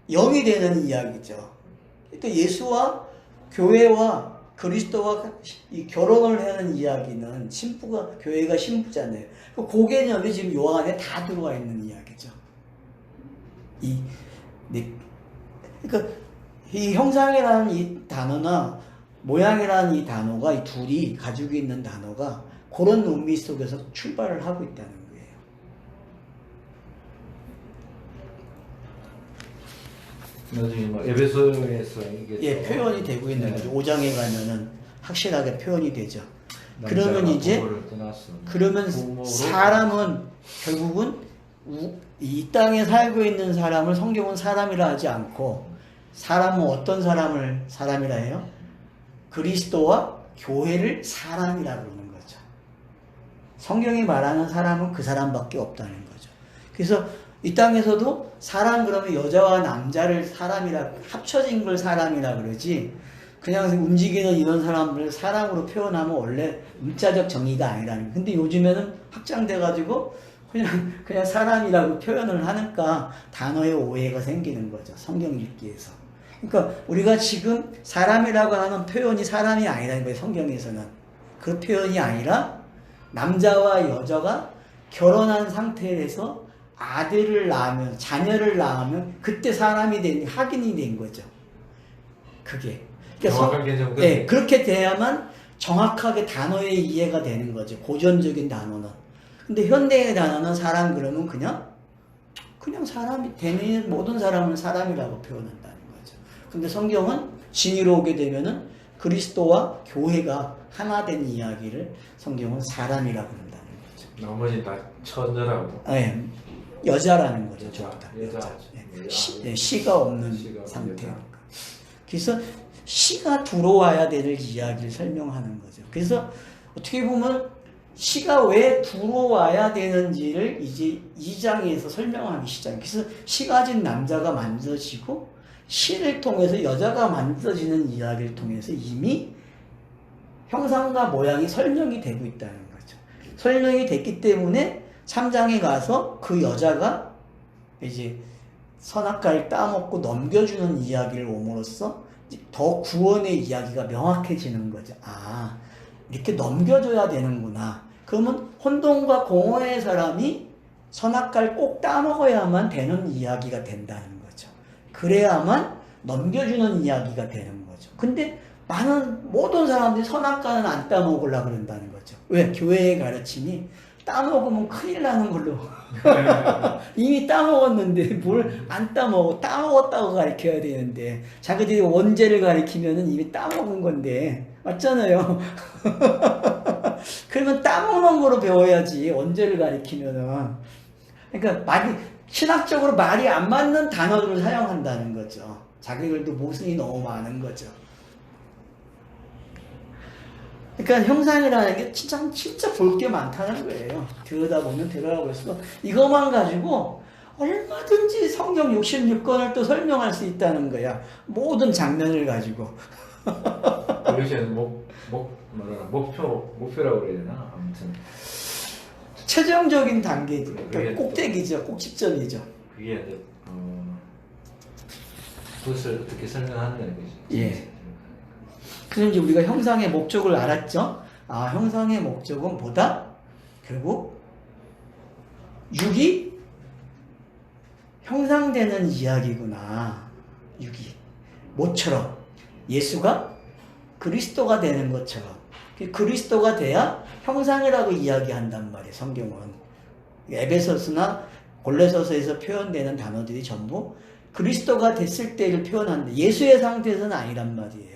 영이 되는 이야기죠. 그러니까 예수와 교회와 그리스도와 이 결혼을 하는 이야기는 교회가 신부잖아요. 그 개념이 지금 요 안에 다 들어와 있는 이야기죠. 그러니까 이 형상이라는 이 단어나 모양이라는 이 단어가 이 둘이 가지고 있는 단어가 그런 의미 속에서 출발을 하고 있다는 거예요. 나중에 뭐 에베소에서 이게 표현이 되고 있는 거죠. 5장에 가면은 확실하게 표현이 되죠. 그러면 이제 사람은 결국은 이 땅에 살고 있는 사람을 성경은 사람이라 하지 않고 사람은 어떤 사람을 사람이라 해요? 그리스도와 교회를 사람이라 부르는 거죠. 성경이 말하는 사람은 그 사람밖에 없다는 거죠. 그래서 이 땅에서도 사람 그러면 여자와 남자를 사람이라 합쳐진 걸 사람이라 그러지 그냥 움직이는 이런 사람을 사람으로 표현하면 원래 문자적 정의가 아니라는 거예요. 근데 요즘에는 확장돼 가지고 그냥 사람이라고 표현을 하니까 단어의 오해가 생기는 거죠. 성경 읽기에서. 그러니까 우리가 지금 사람이라고 하는 표현이 사람이 아니라는 거예요. 성경에서는. 그 표현이 아니라 남자와 여자가 결혼한 상태에서 아들을 낳으면 자녀를 낳으면 그때 사람이 확인이 된 거죠. 그게. 정확한 개념. 그렇게 돼야만 정확하게 단어의 이해가 되는 거죠. 고전적인 단어는. 근데 현대의 단어는 사람 그러면 그냥 사람이 되는 모든 사람을 사람이라고 표현한다는 거죠. 근데 성경은 진리로 오게 되면은 그리스도와 교회가 하나 된 이야기를 성경은 사람이라고 한다는 거죠. 나머지 다 처녀라고. 여자라는 거죠. 여자. 씨가 없는 상태니까. 그래서 씨가 들어와야 될 이야기를 설명하는 거죠. 그래서 어떻게 보면 씨가 왜 들어와야 되는지를 이제 2장에서 설명하기 시작해요. 그래서 씨 가진 남자가 만들어지고 씨를 통해서 여자가 만들어지는 이야기를 통해서 이미 형상과 모양이 설명이 되고 있다는 거죠. 설명이 됐기 때문에 3장에 가서 그 여자가 이제 선악과를 따먹고 넘겨주는 이야기를 옴으로써 더 구원의 이야기가 명확해지는 거죠. 이렇게 넘겨줘야 되는구나. 그러면 혼돈과 공허의 사람이 선악과를 꼭 따먹어야만 되는 이야기가 된다는 거죠. 그래야만 넘겨주는 이야기가 되는 거죠. 근데 모든 사람들이 선악과는 안 따먹으려고 그런다는 거죠. 왜? 교회의 가르침이 따먹으면 큰일 나는 걸로. 이미 따먹었는데 뭘 안 따먹어. 따먹었다고 가르쳐야 되는데. 자기들이 원죄를 가르치면은 이미 따먹은 건데. 맞잖아요. 그러면 따먹는 거로 배워야지. 원죄를 가르치면은. 그러니까 신학적으로 말이 안 맞는 단어들을 사용한다는 거죠. 자기들도 모순이 너무 많은 거죠. 그러니까 형상이라는 게 진짜 볼 게 많다는 거예요. 들여다보면 들여다볼수록 이것만 가지고 얼마든지 성경 66권을 또 설명할 수 있다는 거야. 모든 장면을 가지고. 요새는 목표라고 그래야 되나? 아무튼 최종적인 단계죠. 그러니까 꼭대기죠. 꼭집점이죠. 그게 이제 그것을 어떻게 설명하느냐는 거지. 예. 그래서 이제 우리가 형상의 목적을 알았죠. 아, 형상의 목적은 뭐다? 결국 육이 형상되는 이야기구나. 육이 모처럼 예수가 그리스도가 되는 것처럼 그리스도가 돼야 형상이라고 이야기한단 말이에요. 성경은 에베소서나 골로새서에서 표현되는 단어들이 전부 그리스도가 됐을 때를 표현하는데 예수의 상태에서는 아니란 말이에요.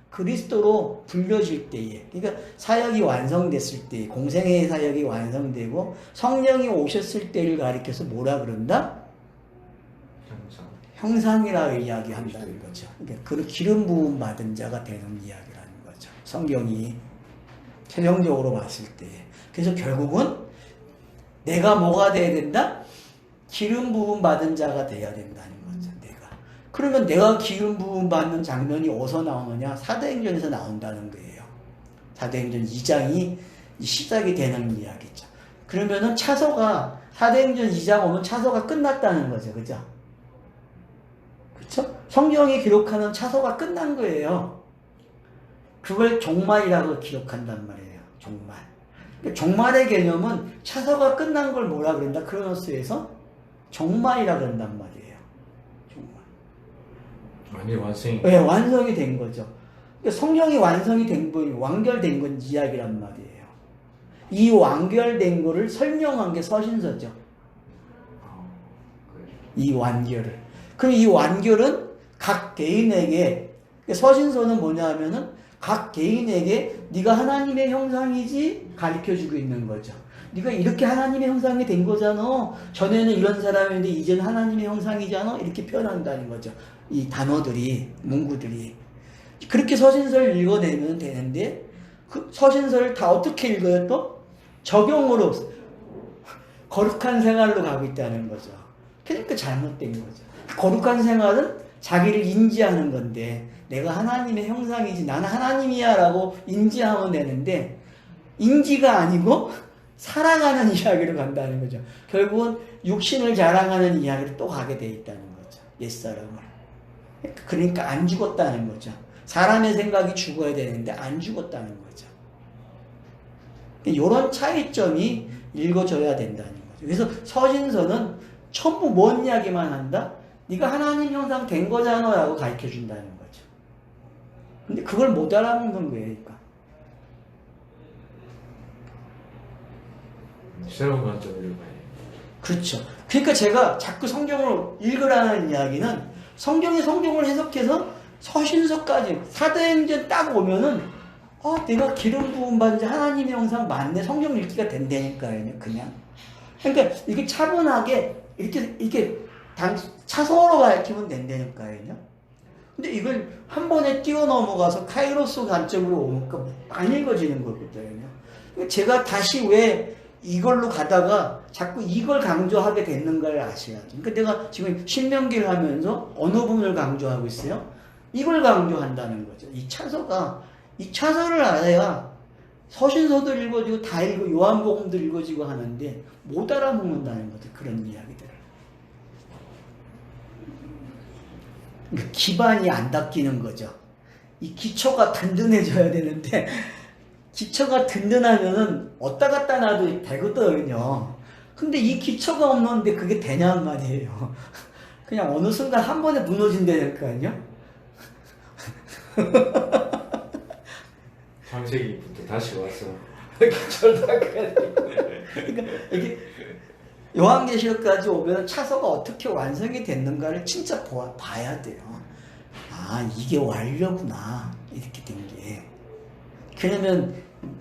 그리스도로 불려질 때에, 그러니까 사역이 완성됐을 때, 공생애의 사역이 완성되고 성령이 오셨을 때를 가리켜서 뭐라 그런다? 형상이라고 이야기한다는 거죠. 그러니까 그 기름 부음 받은 자가 되는 이야기라는 거죠. 성경이 최종적으로 봤을 때. 그래서 결국은 내가 뭐가 돼야 된다? 기름 부음 받은 자가 돼야 된다는 거죠. 내가. 그러면 내가 기름 부음 받는 장면이 어디서 나오느냐? 사도행전에서 나온다는 거예요. 사도행전 2장이 시작이 되는 이야기죠. 그러면은 사도행전 2장 오면 차서가 끝났다는 거죠. 그죠? 그쵸? 성경이 기록하는 차서가 끝난 거예요. 그걸 종말이라고 기록한단 말이에요. 종말. 종말의 개념은 차서가 끝난 걸 뭐라 그런다? 크로노스에서 종말이라 그런단 말이에요. 종말. 아니, 완성이. 네, 완성이 된 거죠. 그러니까 성령이 완성이 된 거, 완결된 건 이야기란 말이에요. 이 완결된 거를 설명한 게 서신서죠. 이 완결을. 그럼 이 완결은 각 개인에게, 서신서는 뭐냐 하면은 각 개인에게 네가 하나님의 형상이지 가르쳐주고 있는 거죠. 네가 이렇게 하나님의 형상이 된 거잖아. 전에는 이런 사람인데 이제는 하나님의 형상이잖아. 이렇게 표현한다는 거죠. 이 단어들이, 문구들이. 그렇게 서신서를 읽어내면 되는데 그 서신서를 다 어떻게 읽어요 또? 적용으로 거룩한 생활로 가고 있다는 거죠. 그러니까 잘못된 거죠. 거룩한 생활은 자기를 인지하는 건데 내가 하나님의 형상이지 나는 하나님이야 라고 인지하면 되는데 인지가 아니고 살아가는 이야기로 간다는 거죠. 결국은 육신을 자랑하는 이야기로 또 가게 돼 있다는 거죠. 옛사람을. 그러니까 안 죽었다는 거죠. 사람의 생각이 죽어야 되는데 안 죽었다는 거죠. 이런 차이점이 읽어져야 된다는 거죠. 그래서 서신서는 전부 뭔 이야기만 한다? 네가 하나님 형상 된 거잖아 라고 가르쳐준다는 거죠. 근데 그걸 못 알아먹는 거예요. 그러니까. 새로운 관점으로 봐야 돼요. 그렇죠. 그러니까 제가 자꾸 성경을 읽으라는 이야기는 성경을 해석해서 서신서까지 사도행전 딱 오면은 내가 기름 부음 받은 자 하나님의 형상 맞네. 성경 읽기가 된다니까요. 그냥. 그러니까 이게 차분하게 이렇게 차서로 가르치면 된다니까요. 근데 이걸 한 번에 뛰어 넘어가서 카이로스 관점으로 오니까 안 읽어지는 거거든요. 제가 다시 왜 이걸로 가다가 자꾸 이걸 강조하게 됐는가를 아셔야죠. 그러니까 내가 지금 신명기를 하면서 어느 부분을 강조하고 있어요? 이걸 강조한다는 거죠. 이 차서를 알아야 서신서도 읽어지고 다 읽고 요한복음도 읽어지고 하는데 못 알아먹는다는 거죠. 그런 이야기들을. 그러니까 기반이 안 닦이는 거죠. 이 기초가 든든해져야 되는데 기초가 든든하면은 어디다 갖다 놔도 되거든요. 근데 이 기초가 없는데 그게 되냔 말이에요. 그냥 어느 순간 한 번에 무너진다니까요. 창세기부터 다시 와서 기절당해. 그러니까 이게 요한계시록까지 오면 차서가 어떻게 완성이 됐는가를 진짜 봐야 돼요. 아, 이게 완료구나. 이렇게 된 게. 그러면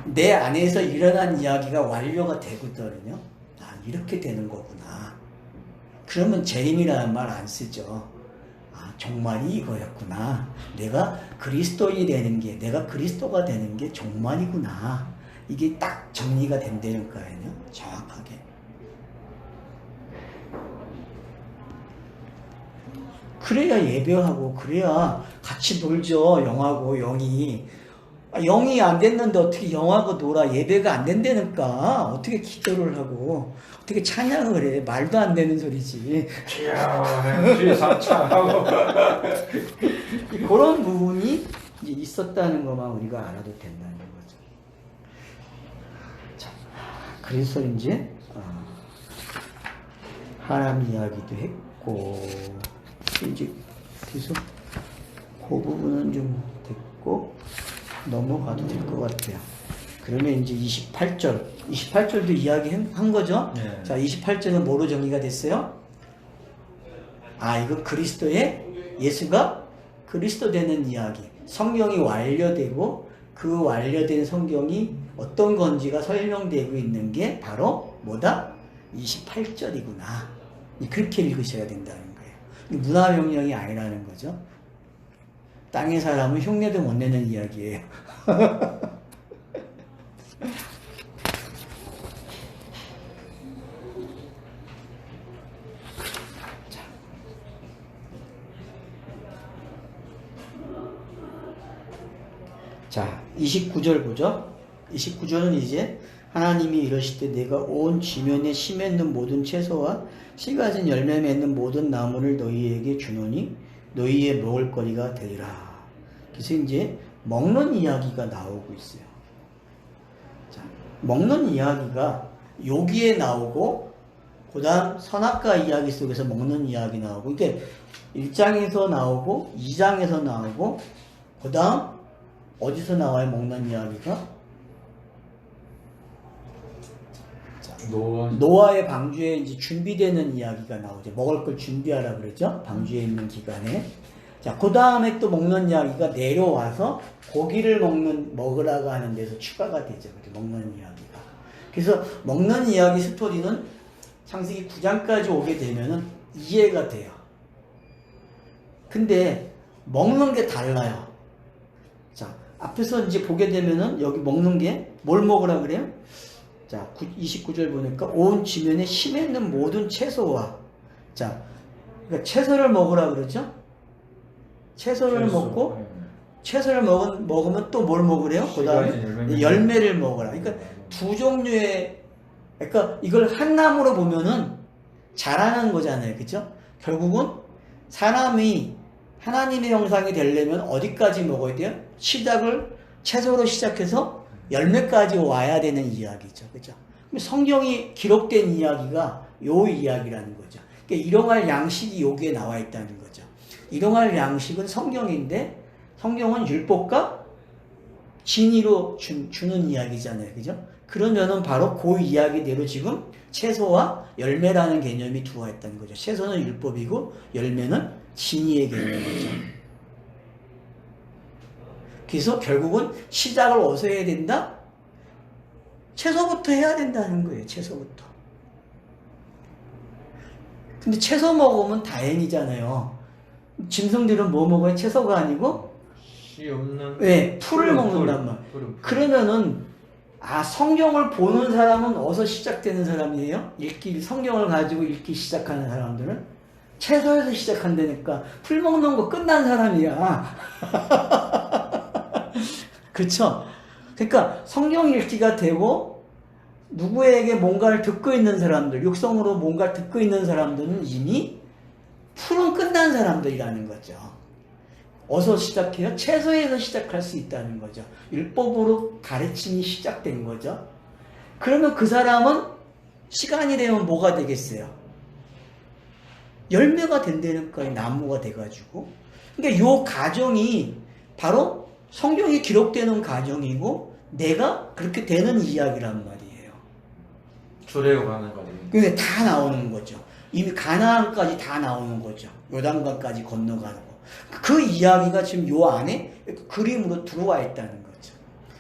내 안에서 일어난 이야기가 완료가 되거든요. 아, 이렇게 되는 거구나. 그러면 재림이라는 말 안 쓰죠. 아, 종말이 이거였구나. 내가 그리스도인이 되는 게, 내가 그리스도가 되는 게 종말이구나. 이게 딱 정리가 된다는 거예요. 정확하게. 그래야 예배하고, 그래야 같이 놀죠. 영하고 영이. 아, 영이 안 됐는데 어떻게 영하고 놀아? 예배가 안 된다니까. 어떻게 기도를 하고, 어떻게 찬양을 해? 말도 안 되는 소리지. 뒤에 사창하고. 그런 부분이 이제 있었다는 것만 우리가 알아도 된다는 거죠. 자, 그래서 이제 하나님 이야기도 했고, 이제 계속 그 부분은 좀 됐고 넘어가도 될 것 같아요. 그러면 이제 28절도 이야기한 거죠. 네. 자, 28절은 뭐로 정리가 됐어요? 아, 이거 예수가 그리스도 되는 이야기. 성경이 완료되고 그 완료된 성경이 어떤 건지가 설명되고 있는 게 바로 뭐다? 28절이구나. 그렇게 읽으셔야 된다는 거예요. 문화명령이 아니라는 거죠. 땅의 사람은 흉내도 못 내는 이야기예요. 자, 29절 보죠. 29절은 이제 하나님이 이러시되 내가 온 지면에 씨 맺는 모든 채소와 씨 가진 열매 맺는 모든 나무를 너희에게 주노니 너희의 먹을 거리가 되리라. 그래서 이제 먹는 이야기가 나오고 있어요. 자, 먹는 이야기가 여기에 나오고 그 다음 선악과 이야기 속에서 먹는 이야기 나오고 이게 1장에서 나오고 2장에서 나오고 그 다음 어디서 나와요? 먹는 이야기가? 노아의 방주에 이제 준비되는 이야기가 나오죠. 먹을 걸 준비하라 그러죠. 방주에 있는 기간에. 자, 그 다음에 또 먹는 이야기가 내려와서 고기를 먹으라고 하는 데서 추가가 되죠. 먹는 이야기가. 그래서 먹는 이야기 스토리는 창세기 9장까지 오게 되면은 이해가 돼요. 근데 먹는 게 달라요. 자, 앞에서 이제 보게 되면은 여기 먹는 게 뭘 먹으라 그래요? 자, 29절 보니까 온 지면에 씨 맺는 모든 채소와, 자, 그러니까 채소를 먹으라 그러죠? 채소를 먹고, 채소를 먹으면 또 뭘 먹으래요? 그 다음에 열매를 먹으라. 그러니까 두 종류의, 그러니까 이걸 한 나무로 보면은 자라는 거잖아요. 그죠? 결국은 사람이 하나님의 형상이 되려면 어디까지 먹어야 돼요? 채소로 시작해서 열매까지 와야 되는 이야기죠. 그죠? 성경이 기록된 이야기가 요 이야기라는 거죠. 그러니까 일용할 양식이 여기에 나와 있다는 거죠. 일용할 양식은 성경인데 성경은 율법과 진의로 주는 이야기잖아요. 그죠? 그러면은 바로 그 이야기대로 지금 채소와 열매라는 개념이 들어와 있다는 거죠. 채소는 율법이고 열매는 진의의 개념이죠. 그래서 결국은 시작을 어디서 해야 된다? 채소부터 해야 된다는 거예요. 채소부터. 근데 채소 먹으면 다행이잖아요. 짐승들은 뭐 먹어요? 채소가 아니고 씨 없는 네, 풀을 먹는단 말. 그러면은 성경을 보는 사람은 어디서 시작되는 사람이에요? 성경을 가지고 읽기 시작하는 사람들은 채소에서 시작한다니까 풀 먹는 거 끝난 사람이야. 그렇죠? 그러니까 성경 읽기가 되고 누구에게 뭔가를 듣고 있는 사람들, 육성으로 뭔가를 듣고 있는 사람들은 이미 풀은 끝난 사람들이라는 거죠. 어디서 시작해요? 채소에서 시작할 수 있다는 거죠. 율법으로 가르침이 시작된 거죠. 그러면 그 사람은 시간이 되면 뭐가 되겠어요? 열매가 된다니까 나무가 돼가지고. 그러니까 요 과정이 바로 성경이 기록되는 과정이고 내가 그렇게 되는 이야기란 말이에요. 출애굽하는 과정. 그게 다 나오는 거죠. 이미 가나안까지 다 나오는 거죠. 요단강까지 건너가는 거. 그 이야기가 지금 요 안에 그림으로 들어와 있다는 거죠.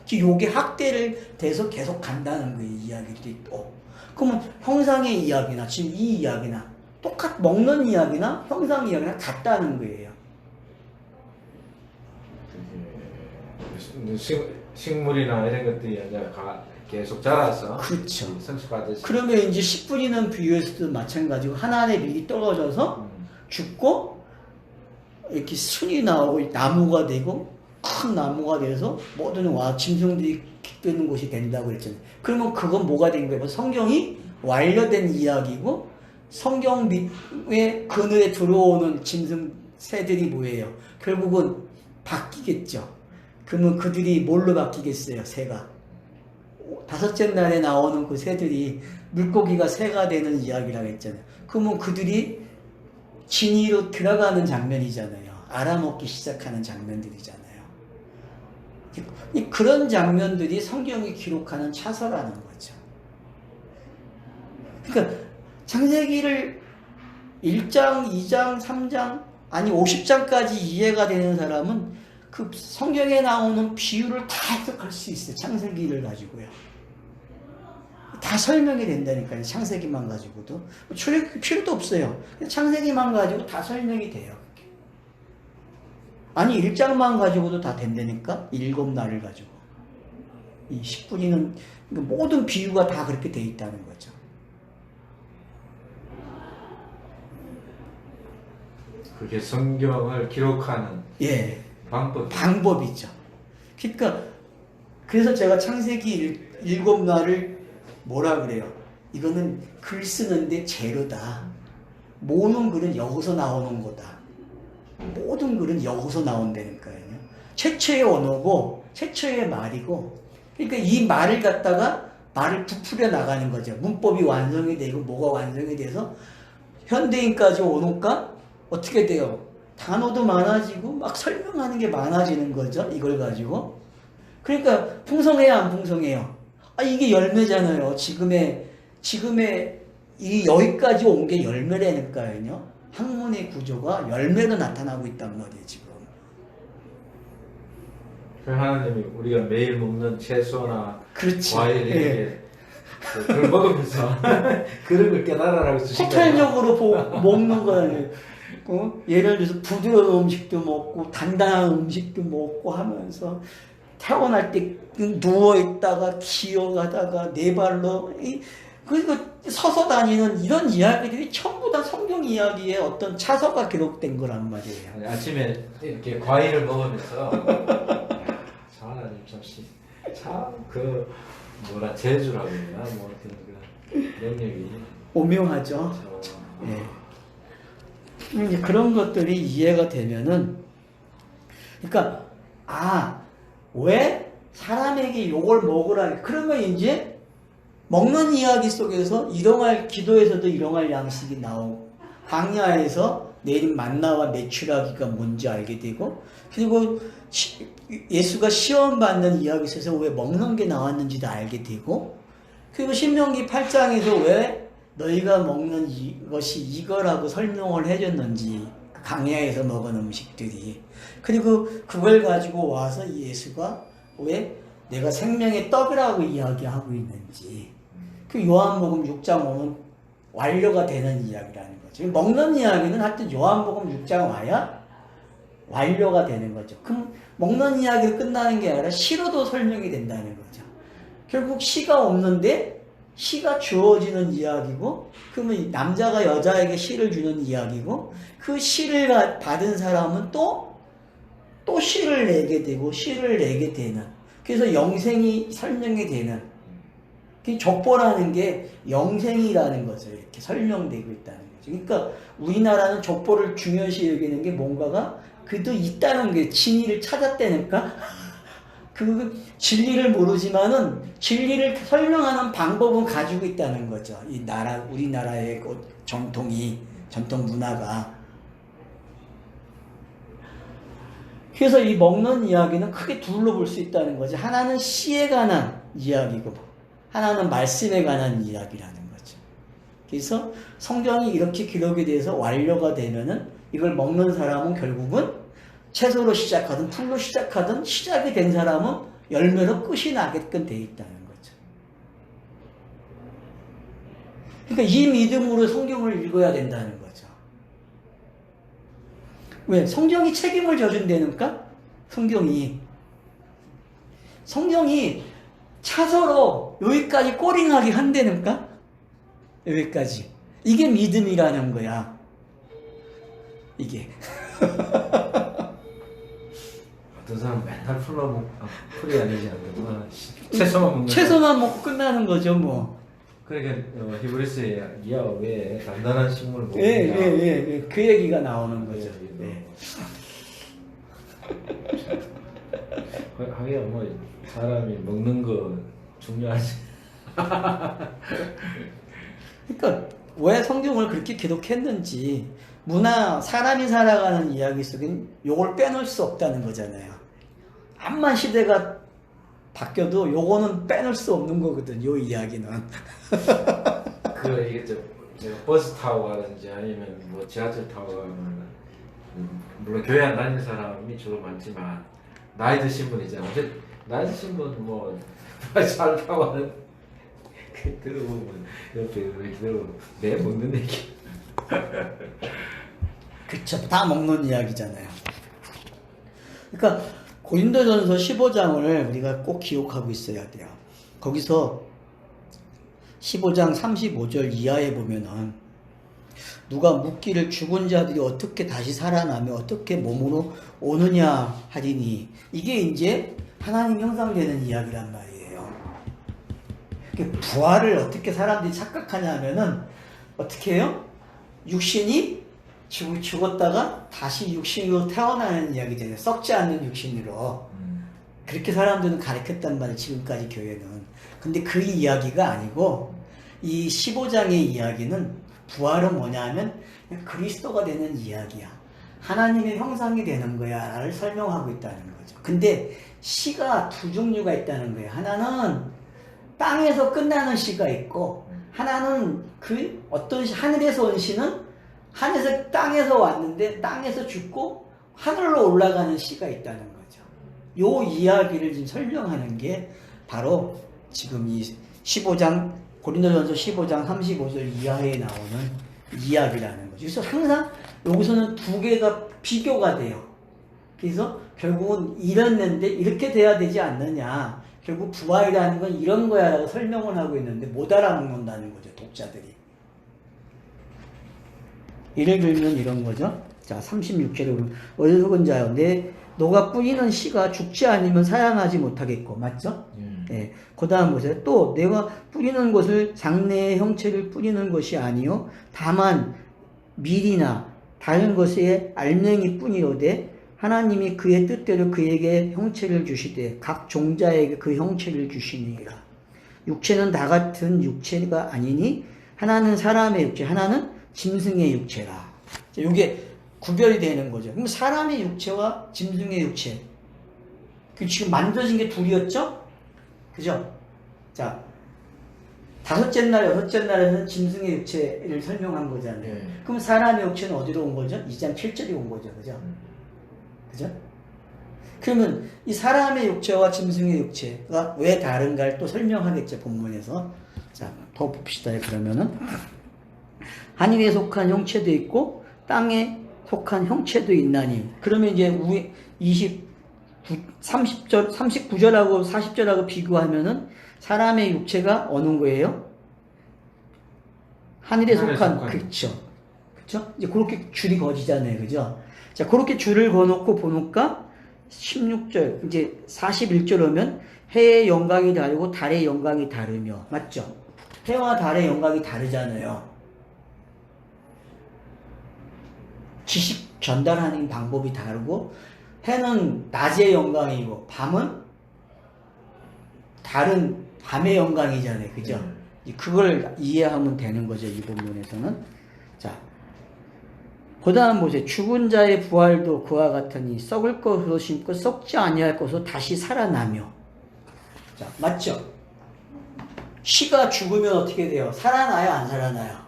지금 요게 학대를 돼서 계속 간다는 거예요. 이야기들이 또. 그러면 형상의 이야기나 지금 이 이야기나 먹는 이야기나 형상 이야기나 같다는 거예요. 식물이나 이런 것들이 이제 계속 자라서 그렇죠. 성숙하듯이. 그러면 이제 씨 뿌리는 비유에서도 마찬가지고 하나의 밀이 떨어져서 죽고 이렇게 순이 나오고 나무가 되고 큰 나무가 돼서 모든 짐승들이 깃드는 곳이 된다고 그랬잖아요. 그러면 그건 뭐가 된 거예요? 성경이 완료된 이야기고 성경 밑에 그늘에 들어오는 짐승 새들이 뭐예요? 결국은 바뀌겠죠. 그러면 그들이 뭘로 바뀌겠어요? 새가. 다섯째 날에 나오는 그 새들이 물고기가 새가 되는 이야기라고 했잖아요. 그러면 그들이 진이로 들어가는 장면이잖아요. 알아먹기 시작하는 장면들이잖아요. 그런 장면들이 성경이 기록하는 차서라는 거죠. 그러니까 창세기를 1장, 2장, 3장 아니 50장까지 이해가 되는 사람은 그 성경에 나오는 비유를 다 해석할 수 있어요. 창세기를 가지고요. 다 설명이 된다니까요. 창세기만 가지고도. 출애굽 필요도 없어요. 창세기만 가지고 다 설명이 돼요. 아니 1장만 가지고도 다 된다니까. 7날을 가지고. 이 10분이는 모든 비유가 다 그렇게 돼 있다는 거죠. 그게 성경을 기록하는 예. 방법이죠. 그러니까 그래서 제가 창세기 7날을 뭐라 그래요? 이거는 글 쓰는데 재료다. 모든 글은 여기서 나오는 거다. 모든 글은 여기서 나온다니까요. 최초의 언어고 최초의 말이고 그러니까 이 말을 갖다가 말을 부풀려 나가는 거죠. 문법이 완성이 되고 뭐가 완성이 돼서 현대인까지 오니까 어떻게 돼요? 단어도 많아지고 막 설명하는 게 많아지는 거죠. 이걸 가지고. 그러니까 풍성해요, 안 풍성해요? 이게 열매잖아요. 지금의 이 여기까지 온 게 열매라니까요. 학문의 구조가 열매로 나타나고 있단 말이에요, 지금. 하나님이 우리가 매일 먹는 채소나 그렇지. 과일 이렇게 그걸 먹으면서 그런 걸 깨달아라고 주신 거예요. 토탈적으로 먹는 거예요. 예를 들어서 부드러운 음식도 먹고 단단한 음식도 먹고 하면서 태어날 때 누워있다가 기어가다가 네 발로 그리고 서서 다니는 이런 이야기들이 전부 다 성경 이야기에 어떤 차서가 기록된 거란 말이에요. 아니, 아침에 이렇게 과일을 먹으면서 하나님 참그 뭐라 재주라고 해야 뭐 어떤 그 능력이 오묘하죠. 예. 이제 그런 것들이 이해가 되면은 그러니까 왜 사람에게 요걸 먹으라 그러면 이제 먹는 이야기 속에서 일용할 기도에서도 일용할 양식이 나오고 광야에서 내린 만나와 메추라기가 뭔지 알게 되고 그리고 예수가 시험받는 이야기 속에서 왜 먹는 게 나왔는지도 알게 되고 그리고 신명기 8장에서 왜 너희가 먹는 것이 이거라고 설명을 해줬는지 광야에서 먹은 음식들이 그리고 그걸 가지고 와서 예수가 왜 내가 생명의 떡이라고 이야기하고 있는지 그 요한복음 6장 오면 완료가 되는 이야기라는 거죠. 먹는 이야기는 하여튼 요한복음 6장 와야 완료가 되는 거죠. 그럼 먹는 이야기로 끝나는 게 아니라 시로도 설명이 된다는 거죠. 결국 시가 없는데 시가 주어지는 이야기고 그러면 남자가 여자에게 시를 주는 이야기고 그 시를 받은 사람은 또 시를 내게 되고 시를 내게 되는 그래서 영생이 설명이 되는 족보라는 게 영생이라는 것을 이렇게 설명되고 있다는 거죠. 그러니까 우리나라는 족보를 중요시 여기는 게 뭔가가 그래도 있다는 게 진리를 찾았다니까 그 진리를 모르지만은 진리를 설명하는 방법은 가지고 있다는 거죠. 이 나라 우리나라의 정통이 전통 문화가. 그래서 이 먹는 이야기는 크게 둘로 볼 수 있다는 거지. 하나는 시에 관한 이야기고 하나는 말씀에 관한 이야기라는 거죠. 그래서 성경이 이렇게 기록이 돼서 완료가 되면은 이걸 먹는 사람은 결국은 채소로 시작하든 풀로 시작하든 시작이 된 사람은 열매로 끝이 나게끔 돼 있다는 거죠. 그러니까 이 믿음으로 성경을 읽어야 된다는 거죠. 왜? 성경이 책임을 져준다니까? 성경이 차서로 여기까지 꼬링하게 한다니까? 여기까지. 이게 믿음이라는 거야. 이게. 어떤 사람 맨날 풀이 아니지 않나? 채소만 먹는. 채소만 먹고 끝나는 거죠, 뭐. 그러니까 히브리스의 이하 외에 단단한 식물을 먹는. 예. 그 얘기가 나오는 거죠. 네. 하긴 뭐 사람이 먹는 거 중요하지. 그러니까 왜 성경을 그렇게 기록했는지 사람이 살아가는 이야기 속엔 요걸 빼놓을 수 없다는 거잖아요. 암만 시대가 바뀌어도 요거는 빼놓을 수 없는 거거든. 요 이야기는. 이게 제가 버스 타고 가든지 아니면 뭐 지하철 타고 가면 물론 교회 안 다니는 사람이 주로 많지만 나이 드신 분 있잖아요. 나이 드신 분 뭐 잘 타고 하는 들어보면 옆에 이렇게 들어보면 내 먹는 얘기. 그쵸. 다 먹는 이야기잖아요. 그러니까 고린도전서 15장을 우리가 꼭 기억하고 있어야 돼요. 거기서 15장 35절 이하에 보면은 누가 묻기를 죽은 자들이 어떻게 다시 살아나며 어떻게 몸으로 오느냐 하리니, 이게 이제 하나님 형상되는 이야기란 말이에요. 부활을 어떻게 사람들이 착각하냐 하면은 어떻게 해요? 육신이 죽었다가 다시 육신으로 태어나는 이야기잖아요. 썩지 않는 육신으로. 그렇게 사람들은 가르쳤단 말이에요. 지금까지 교회는. 근데 그 이야기가 아니고 이 15장의 이야기는 부활은 뭐냐 하면 그리스도가 되는 이야기야. 하나님의 형상이 되는 거야 를 설명하고 있다는 거죠. 근데 시가 두 종류가 있다는 거예요. 하나는 땅에서 끝나는 시가 있고, 하나는 그 어떤 하늘에서 온 시는 땅에서 왔는데 땅에서 죽고 하늘로 올라가는 시가 있다는 거죠. 요 이야기를 지금 설명하는 게 바로 지금 이 15장 고린도전서 15장 35절 이하에 나오는 이야기라는 거죠. 그래서 항상 여기서는 두 개가 비교가 돼요. 그래서 결국은 이랬는데 이렇게 돼야 되지 않느냐. 결국 부활이라는 건 이런 거야 라고 설명을 하고 있는데 못 알아먹는다는 거죠. 독자들이. 예를 들면 이런 거죠. 자, 36절에 어리석은 자여, 너가 뿌리는 씨가 죽지 않으면 살아나지 못하겠고, 맞죠? 예. 그 다음 보세요. 또 내가 뿌리는 것을 장래의 형체를 뿌리는 것이 아니요 다만 밀이나 다른 것의 알맹이 뿐이로되 하나님이 그의 뜻대로 그에게 형체를 주시되 각 종자에게 그 형체를 주시니라. 육체는 다 같은 육체가 아니니 하나는 사람의 육체, 하나는 짐승의 육체라. 이게 구별이 되는 거죠. 그럼 사람의 육체와 짐승의 육체, 지금 만들어진 게 둘이었죠? 그죠? 자, 다섯째 날, 여섯째 날에는 짐승의 육체를 설명한 거잖아요. 그럼 사람의 육체는 어디로 온 거죠? 2장 7절이 온 거죠. 그죠? 그죠? 그러면 이 사람의 육체와 짐승의 육체가 왜 다른가를 또 설명하겠죠, 본문에서. 자, 더 봅시다. 그러면은 하늘에 속한 형체도 있고 땅에 속한 형체도 있나니. 그러면 이제 우리 39절하고 40절하고 비교하면은 사람의 육체가 어느 거예요? 하늘에 속한. 그렇죠. 그렇죠? 이제 그렇게 줄이 거지잖아요. 그죠? 자, 그렇게 줄을 거놓고 보니까 16절, 이제 41절 오면 해의 영광이 다르고 달의 영광이 다르며, 맞죠? 해와 달의 영광이 다르잖아요. 지식 전달하는 방법이 다르고, 해는 낮의 영광이고 밤은 다른 밤의 영광이잖아요. 그죠? 그걸 이해하면 되는 거죠. 이 본문에서는. 자, 그 다음 보세요. 죽은 자의 부활도 그와 같으니 썩을 것으로 심고 썩지 아니할 것으로 다시 살아나며. 자, 맞죠? 씨가 죽으면 어떻게 돼요? 살아나요? 안 살아나요?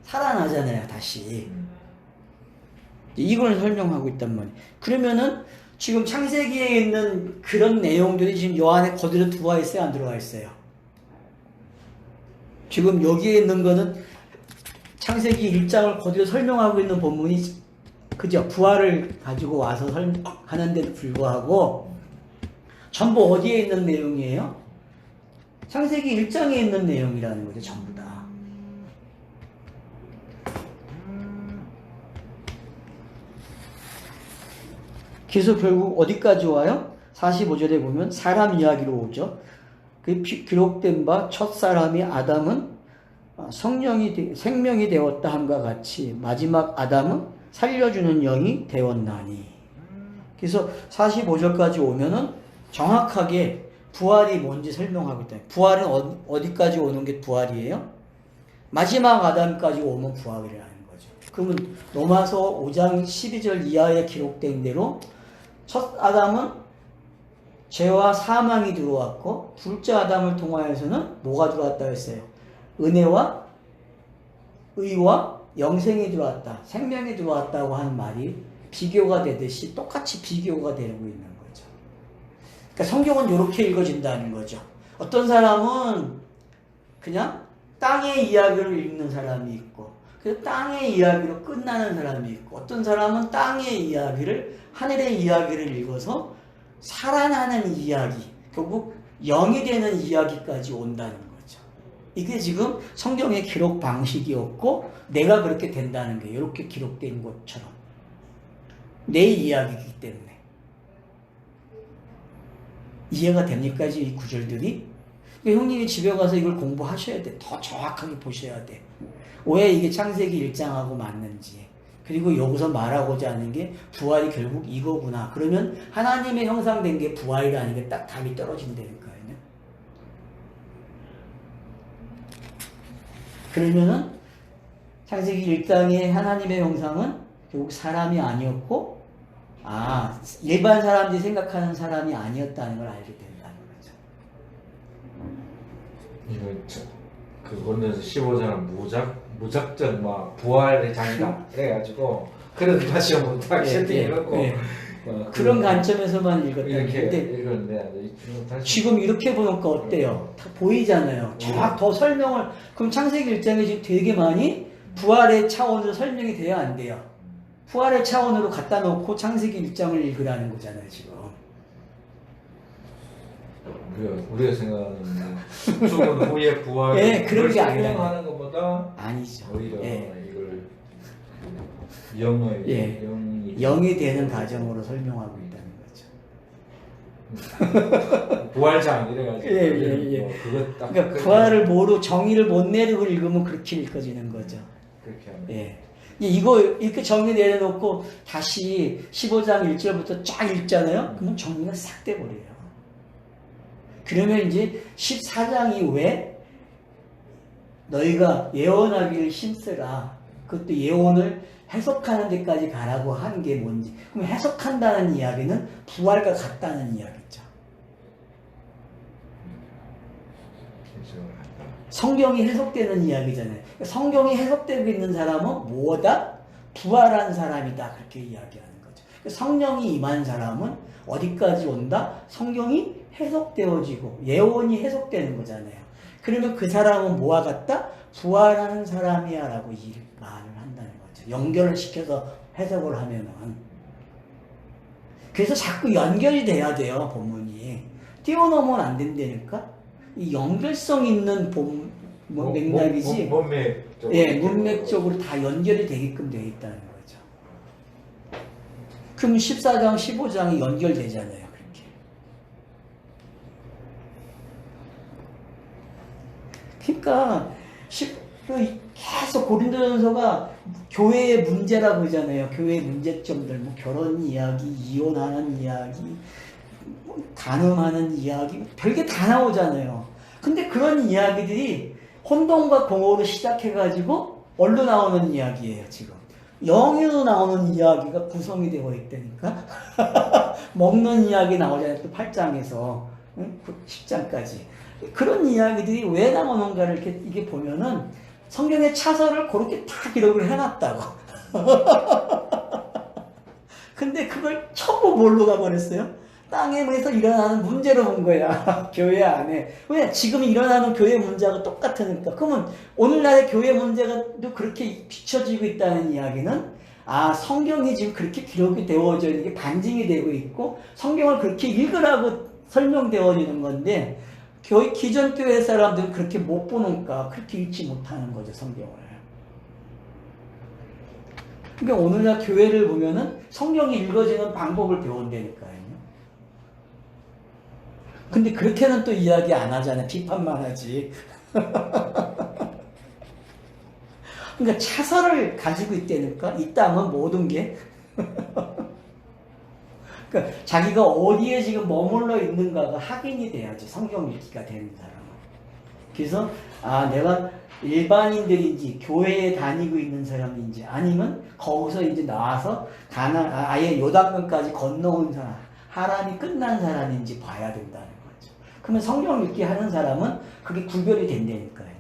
살아나잖아요, 다시. 이걸 설명하고 있단 말이에요. 그러면은 지금 창세기에 있는 그런 내용들이 지금 요 안에 그대로 들어와 있어요? 안 들어와 있어요? 지금 여기에 있는 거는 창세기 1장을 그대로 설명하고 있는 본문이, 그죠? 부활을 가지고 와서 하는데도 불구하고 전부 어디에 있는 내용이에요? 창세기 1장에 있는 내용이라는 거죠, 전부 다. 그래서 결국 어디까지 와요? 45절에 보면 사람 이야기로 오죠. 그 기록된 바 첫사람이 아담은 생명이 되었다 함과 같이 마지막 아담은 살려주는 영이 되었나니. 그래서 45절까지 오면은 정확하게 부활이 뭔지 설명하고 있다. 부활은 어디까지 오는 게 부활이에요? 마지막 아담까지 오면 부활이라는 거죠. 그러면 로마서 5장 12절 이하에 기록된 대로 첫 아담은 죄와 사망이 들어왔고 둘째 아담을 통하여서는 뭐가 들어왔다 했어요? 은혜와 의와 영생이 들어왔다, 생명이 들어왔다고 하는 말이 비교가 되듯이 똑같이 비교가 되고 있는 거죠. 그러니까 성경은 이렇게 읽어진다는 거죠. 어떤 사람은 그냥 땅의 이야기를 읽는 사람이 있고, 그 땅의 이야기로 끝나는 사람이 있고, 어떤 사람은 땅의 이야기를, 하늘의 이야기를 읽어서 살아나는 이야기, 결국 영이 되는 이야기까지 온다는 거죠. 이게 지금 성경의 기록 방식이었고, 내가 그렇게 된다는 게 이렇게 기록된 것처럼 내 이야기이기 때문에. 이해가 됩니까? 이 구절들이? 그러니까 형님이 집에 가서 이걸 공부하셔야 돼. 더 정확하게 보셔야 돼. 왜 이게 창세기 1장하고 맞는지. 그리고 여기서 말하고자 하는 게 부활이 결국 이거구나. 그러면 하나님의 형상된 게 부활이라는 게 딱 답이 떨어진다니까요. 그러면은 창세기 1장의 하나님의 형상은 결국 사람이 아니었고, 일반 사람들이 생각하는 사람이 아니었다는 걸 알게 된다는 거죠. 그 원래서 15장은 무작정 막 부활의 장이다 그래가지고 그래도 다시 한번 딱 세팅해갖고 그런 관점에서만 읽었다는 이렇게 건데 읽었는데 지금 이렇게 보니까 어때요? 다 보이잖아요. 더 설명을, 그럼 창세기 1장에 지금 되게 많이 부활의 차원으로 설명이 돼야 안 돼요? 부활의 차원으로 갖다 놓고 창세기 1장을 읽으라는 거잖아요, 지금. 우리가 생각하는 죽은 후에 부활, 그런 게 아니라 설명하는 것보다 아니죠. 오히려 이걸 영의 영이 되는 과정으로 설명하고 있다는 거죠. 부활장 이래가지고 뭐 그거 딱 그러니까 부활을 모르고 정의를 못 내리고 읽으면 그렇게 읽어지는 거죠. 그렇게 하면. 이거 이렇게 정의 내려놓고 다시 15장 1절부터 쫙 읽잖아요. 그러면 정리가 싹 돼버려요. 그러면 이제 14장이 왜 너희가 예언하기를 힘쓰라. 그것도 예언을 해석하는 데까지 가라고 한 게 뭔지. 그럼 해석한다는 이야기는 부활과 같다는 이야기죠. 성경이 해석되는 이야기잖아요. 그러니까 성경이 해석되고 있는 사람은 뭐다? 부활한 사람이다. 그렇게 이야기하는 거죠. 그러니까 성령이 임한 사람은 어디까지 온다? 성경이 해석되어지고 예언이 해석되는 거잖아요. 그러면 그 사람은 뭐와 같다? 부활하는 사람이야 라고 이 말을 한다는 거죠. 연결을 시켜서 해석을 하면은. 그래서 자꾸 연결이 돼야 돼요, 본문이. 뛰어넘으면 안 된다니까? 이 연결성 있는 맥락이지. 문맥적으로 다 연결이 되게끔 되어 있다는 거죠. 그럼 14장, 15장이 연결되잖아요, 그렇게. 그러니까 계속 고린도전서가 교회의 문제라고 하잖아요. 교회의 문제점들, 뭐 결혼 이야기, 이혼하는 이야기, 간음하는 이야기, 별게 다 나오잖아요. 근데 그런 이야기들이 혼돈과 공허로 시작해가지고 얼로 나오는 이야기예요, 지금. 영에서 나오는 이야기가 구성이 되어 있다니까. 먹는 이야기 나오잖아요. 또 8장에서 10장까지. 그런 이야기들이 왜 나오는가를 이렇게 이게 보면은 성경의 차서를 그렇게 다 기록을 해놨다고. 근데 그걸 전부 뭘로 가버렸어요? 땅에서 일어나는 문제로 본 거야. 교회 안에. 왜? 지금 일어나는 교회 문제가 똑같으니까. 그러면 오늘날의 교회 문제가 또 그렇게 비춰지고 있다는 이야기는 아, 성경이 지금 그렇게 기록이 되어져 있는 게 반증이 되고 있고 성경을 그렇게 읽으라고 설명되어지는 건데 기존 교회 사람들은 그렇게 못 보니까 그렇게 읽지 못하는 거죠, 성경을. 그러니까 오늘날 교회를 보면은 성경이 읽어지는 방법을 배운다니까요. 근데 그렇게는 또 이야기 안 하잖아요. 비판만 하지. 그러니까 차서를 가지고 있다니까 이 땅은 모든 게 그러니까 자기가 어디에 지금 머물러 있는가가 확인이 돼야지 성경 읽기가 되는 사람은. 그래서 아 내가 일반인들인지 교회에 다니고 있는 사람인지 아니면 거기서 이제 나와서 아예 요단강까지 건너온 사람 하란이 끝난 사람인지 봐야 된다는 거죠. 그러면 성경 읽기 하는 사람은 그게 구별이 된다니까요.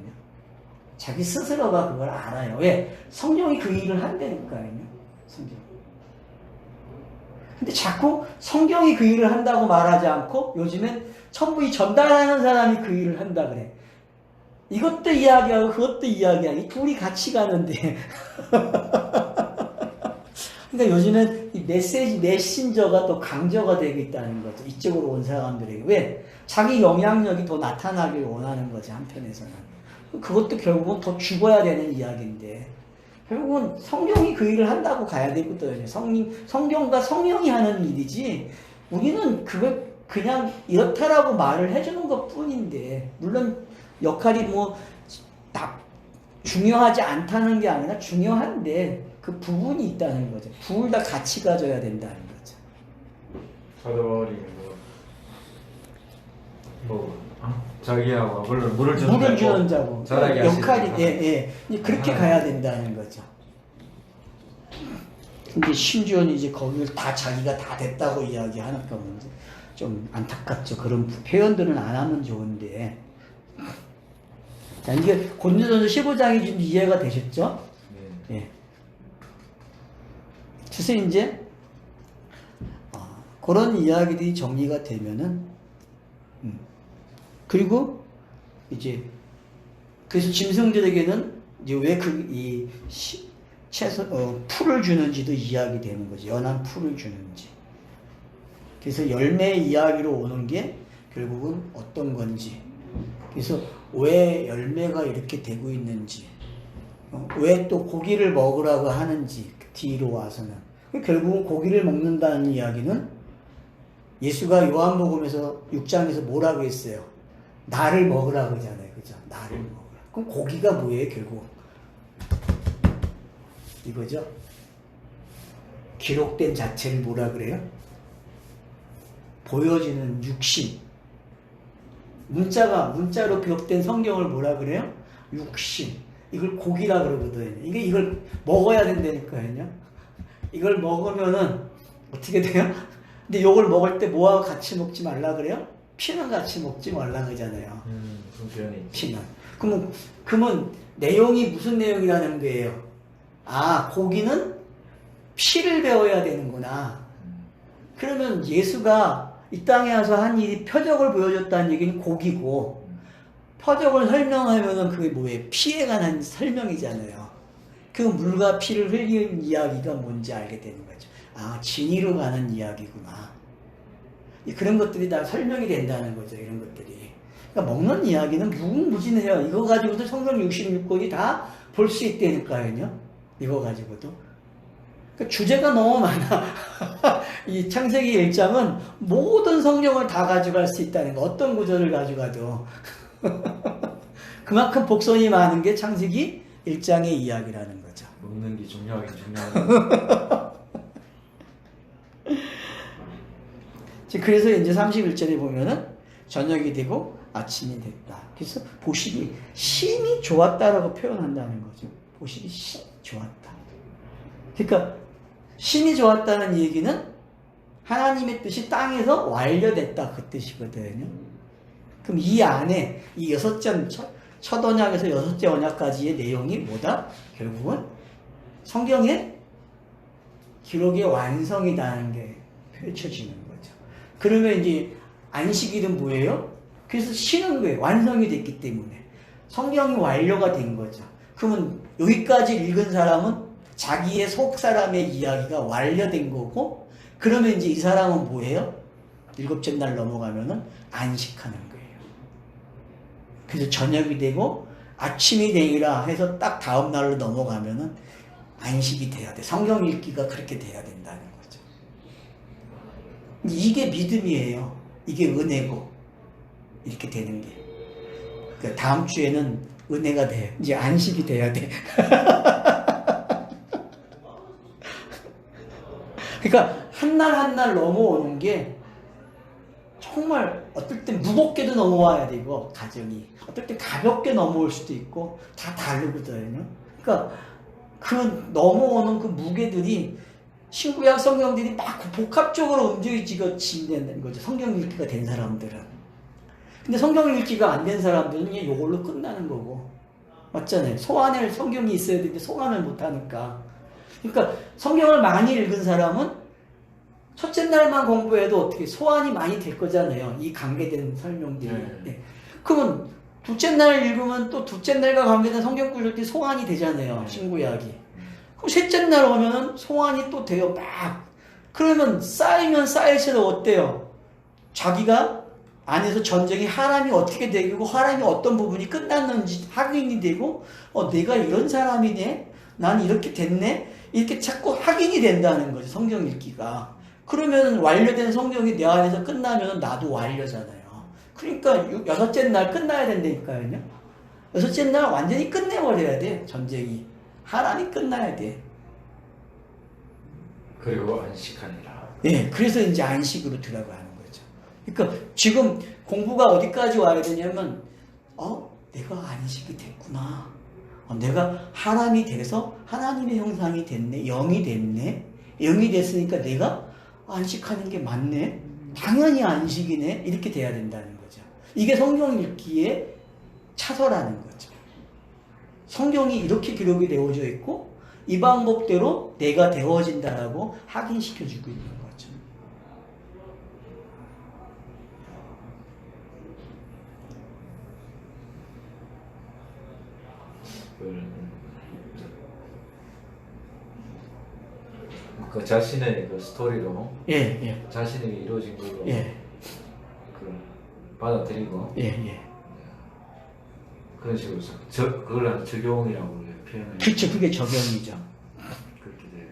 자기 스스로가 그걸 알아요. 왜? 성경이 그 일을 한다니까요. 성경. 근데 자꾸 성경이 그 일을 한다고 말하지 않고 요즘엔 전부 이 전달하는 사람이 그 일을 한다 그래. 이것도 이야기하고 그것도 이야기하고 이 둘이 같이 가는데 그러니까 요즘엔 이 메신저가 또 강조가 되고 있다는 거죠. 이쪽으로 온 사람들에게. 왜? 자기 영향력이 더 나타나길 원하는 거지, 한편에서는. 그것도 결국은 더 죽어야 되는 이야기인데 결국은 성경이 그 일을 한다고 가야 되거든요. 성경과 성령이 하는 일이지 우리는 그걸 그냥 이렇다라고 말을 해주는 것 뿐인데 물론 역할이 뭐 다 중요하지 않다는 게 아니라 중요한데 그 부분이 있다는 거죠. 둘 다 같이 가져야 된다는 거죠. 사도바울이 자기하고 물을 주는 자고 자라게 역할이 그렇게 가야 된다는 거죠. 근데 심지어는 이제 거기를 다 자기가 다 됐다고 이야기하는 거면 좀 안타깝죠. 그런 표현들은 안 하면 좋은데. 자, 이게 고린도전서 15장이 좀 이해가 되셨죠? 네. 예. 그래서 이제 그런 이야기들이 정리가 되면은 그리고 이제 그래서 짐승들에게는 이제 왜 풀을 주는지도 이야기 되는 거지. 연한 풀을 주는지. 그래서 열매 이야기로 오는 게 결국은 어떤 건지. 그래서 왜 열매가 이렇게 되고 있는지, 왜 또 고기를 먹으라고 하는지 뒤로 와서는 결국은 고기를 먹는다는 이야기는 예수가 요한복음에서 6장에서 뭐라고 했어요? 나를 먹으라고 하잖아요. 그죠? 나를 먹으라. 그럼 고기가 뭐예요, 결국? 이거죠? 기록된 자체를 뭐라 그래요? 보여지는 육신. 문자로 기록된 성경을 뭐라 그래요? 육신. 이걸 고기라 그러거든요. 이걸 먹어야 된다니까요. 이걸 먹으면은 어떻게 돼요? 근데 이걸 먹을 때 뭐하고 같이 먹지 말라 그래요? 피는 같이 먹지 말라 그러잖아요. 피는. 그러면 내용이 무슨 내용이라는 거예요? 아, 고기는 피를 배워야 되는구나. 그러면 예수가 이 땅에 와서 한 일이 표적을 보여줬다는 얘기는 고기고, 표적을 설명하면은 그게 뭐예요? 피에 관한 설명이잖아요. 그 물과 피를 흘리는 이야기가 뭔지 알게 되는 거죠. 아, 진리로 가는 이야기구나. 그런 것들이 다 설명이 된다는 거죠, 이런 것들이. 그러니까 먹는 이야기는 무궁무진해요. 이거 가지고도 성경 66권이 다 볼 수 있다니까요. 이거 가지고도. 그러니까 주제가 너무 많아. 이 창세기 1장은 모든 성경을 다 가져갈 수 있다는 거. 어떤 구절을 가져가도. 그만큼 복선이 많은 게 창세기 1장의 이야기라는 거죠. 먹는 게 중요하긴 중요하죠. 그래서 이제 31절에 보면은 저녁이 되고 아침이 됐다. 그래서 보시기 심히 좋았다라고 표현한다는 거죠. 보시기 심히 좋았다. 그러니까 신이 좋았다는 얘기는 하나님의 뜻이 땅에서 완료됐다 그 뜻이거든요. 그럼 이 안에 이 첫 언약에서 여섯째 언약까지의 내용이 뭐다? 결국은 성경의 기록의 완성이라는 게 펼쳐지는 거죠. 그러면 이제 안식일은 뭐예요? 그래서 쉬는 거예요. 완성이 됐기 때문에. 성경이 완료가 된 거죠. 그러면 여기까지 읽은 사람은 자기의 속 사람의 이야기가 완료된 거고, 그러면 이제 이 사람은 뭐예요? 일곱째 날 넘어가면은 안식하는 거예요. 그래서 저녁이 되고 아침이 되리라 해서 딱 다음 날로 넘어가면은 안식이 돼야 돼. 성경 읽기가 그렇게 돼야 된다는 거죠. 이게 믿음이에요. 이게 은혜고 이렇게 되는 게. 그러니까 다음 주에는 은혜가 돼. 이제 안식이 돼야 돼. 그러니까 한 날 한 날 넘어오는 게 정말 어떨 땐 무겁게도 넘어와야 되고 가정이 어떨 땐 가볍게 넘어올 수도 있고 다 다르거든요. 그러니까 그 넘어오는 그 무게들이 신구약 성경들이 막 복합적으로 움직여진다는 거죠. 성경 읽기가 된 사람들은. 근데 성경 읽기가 안 된 사람들은 그냥 이걸로 끝나는 거고, 맞잖아요. 소환을 성경이 있어야 되는데 소환을 못 하니까. 그러니까 성경을 많이 읽은 사람은 첫째 날만 공부해도 어떻게 소환이 많이 될 거잖아요. 이 관계된 설명들이. 네. 그러면 둘째 날 읽으면 또 둘째 날과 관계된 성경 구절들이 소환이 되잖아요. 신구약이. 그럼 셋째 날 오면은 소환이 또 돼요. 막. 그러면 쌓이면 쌓일수록 어때요? 자기가 안에서 전쟁이 하나님이 어떻게 되고 하나님이 어떤 부분이 끝났는지 확인이 되고, 내가 이런 사람이네? 난 이렇게 됐네? 이렇게 자꾸 확인이 된다는 거죠. 성경 읽기가. 그러면 완료된 성경이 내 안에서 끝나면 나도 완료잖아요. 그러니까 여섯째 날 끝나야 된다니까요. 여섯째 날 완전히 끝내버려야 돼. 전쟁이. 하나님 끝나야 돼. 그리고 안식하니라. 예, 그래서 이제 안식으로 들어가는 거죠. 그러니까 지금 공부가 어디까지 와야 되냐면, 내가 안식이 됐구나. 내가 하나님이 돼서 하나님의 형상이 됐네. 영이 됐네. 영이 됐으니까 내가 안식하는 게 맞네. 당연히 안식이네. 이렇게 돼야 된다는 거죠. 이게 성경 읽기의 차서라는 거죠. 성경이 이렇게 기록이 되어져 있고 이 방법대로 내가 되어진다라고 확인시켜주고 있는 거죠. 그 자신의 그 스토리로 예. 자신에게 이루어진 걸로 예. 그 받아들이고 예. 그런 식으로 그걸 적용이라고 표현을 그렇죠. 그게 적용이죠. 그렇게 돼요.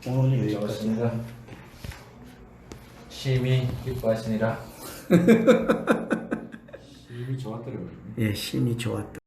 오늘 여기까지입니다. 심히 기뻐하시니라. 힘이 좋았더라고요. 예, 심이 좋았다.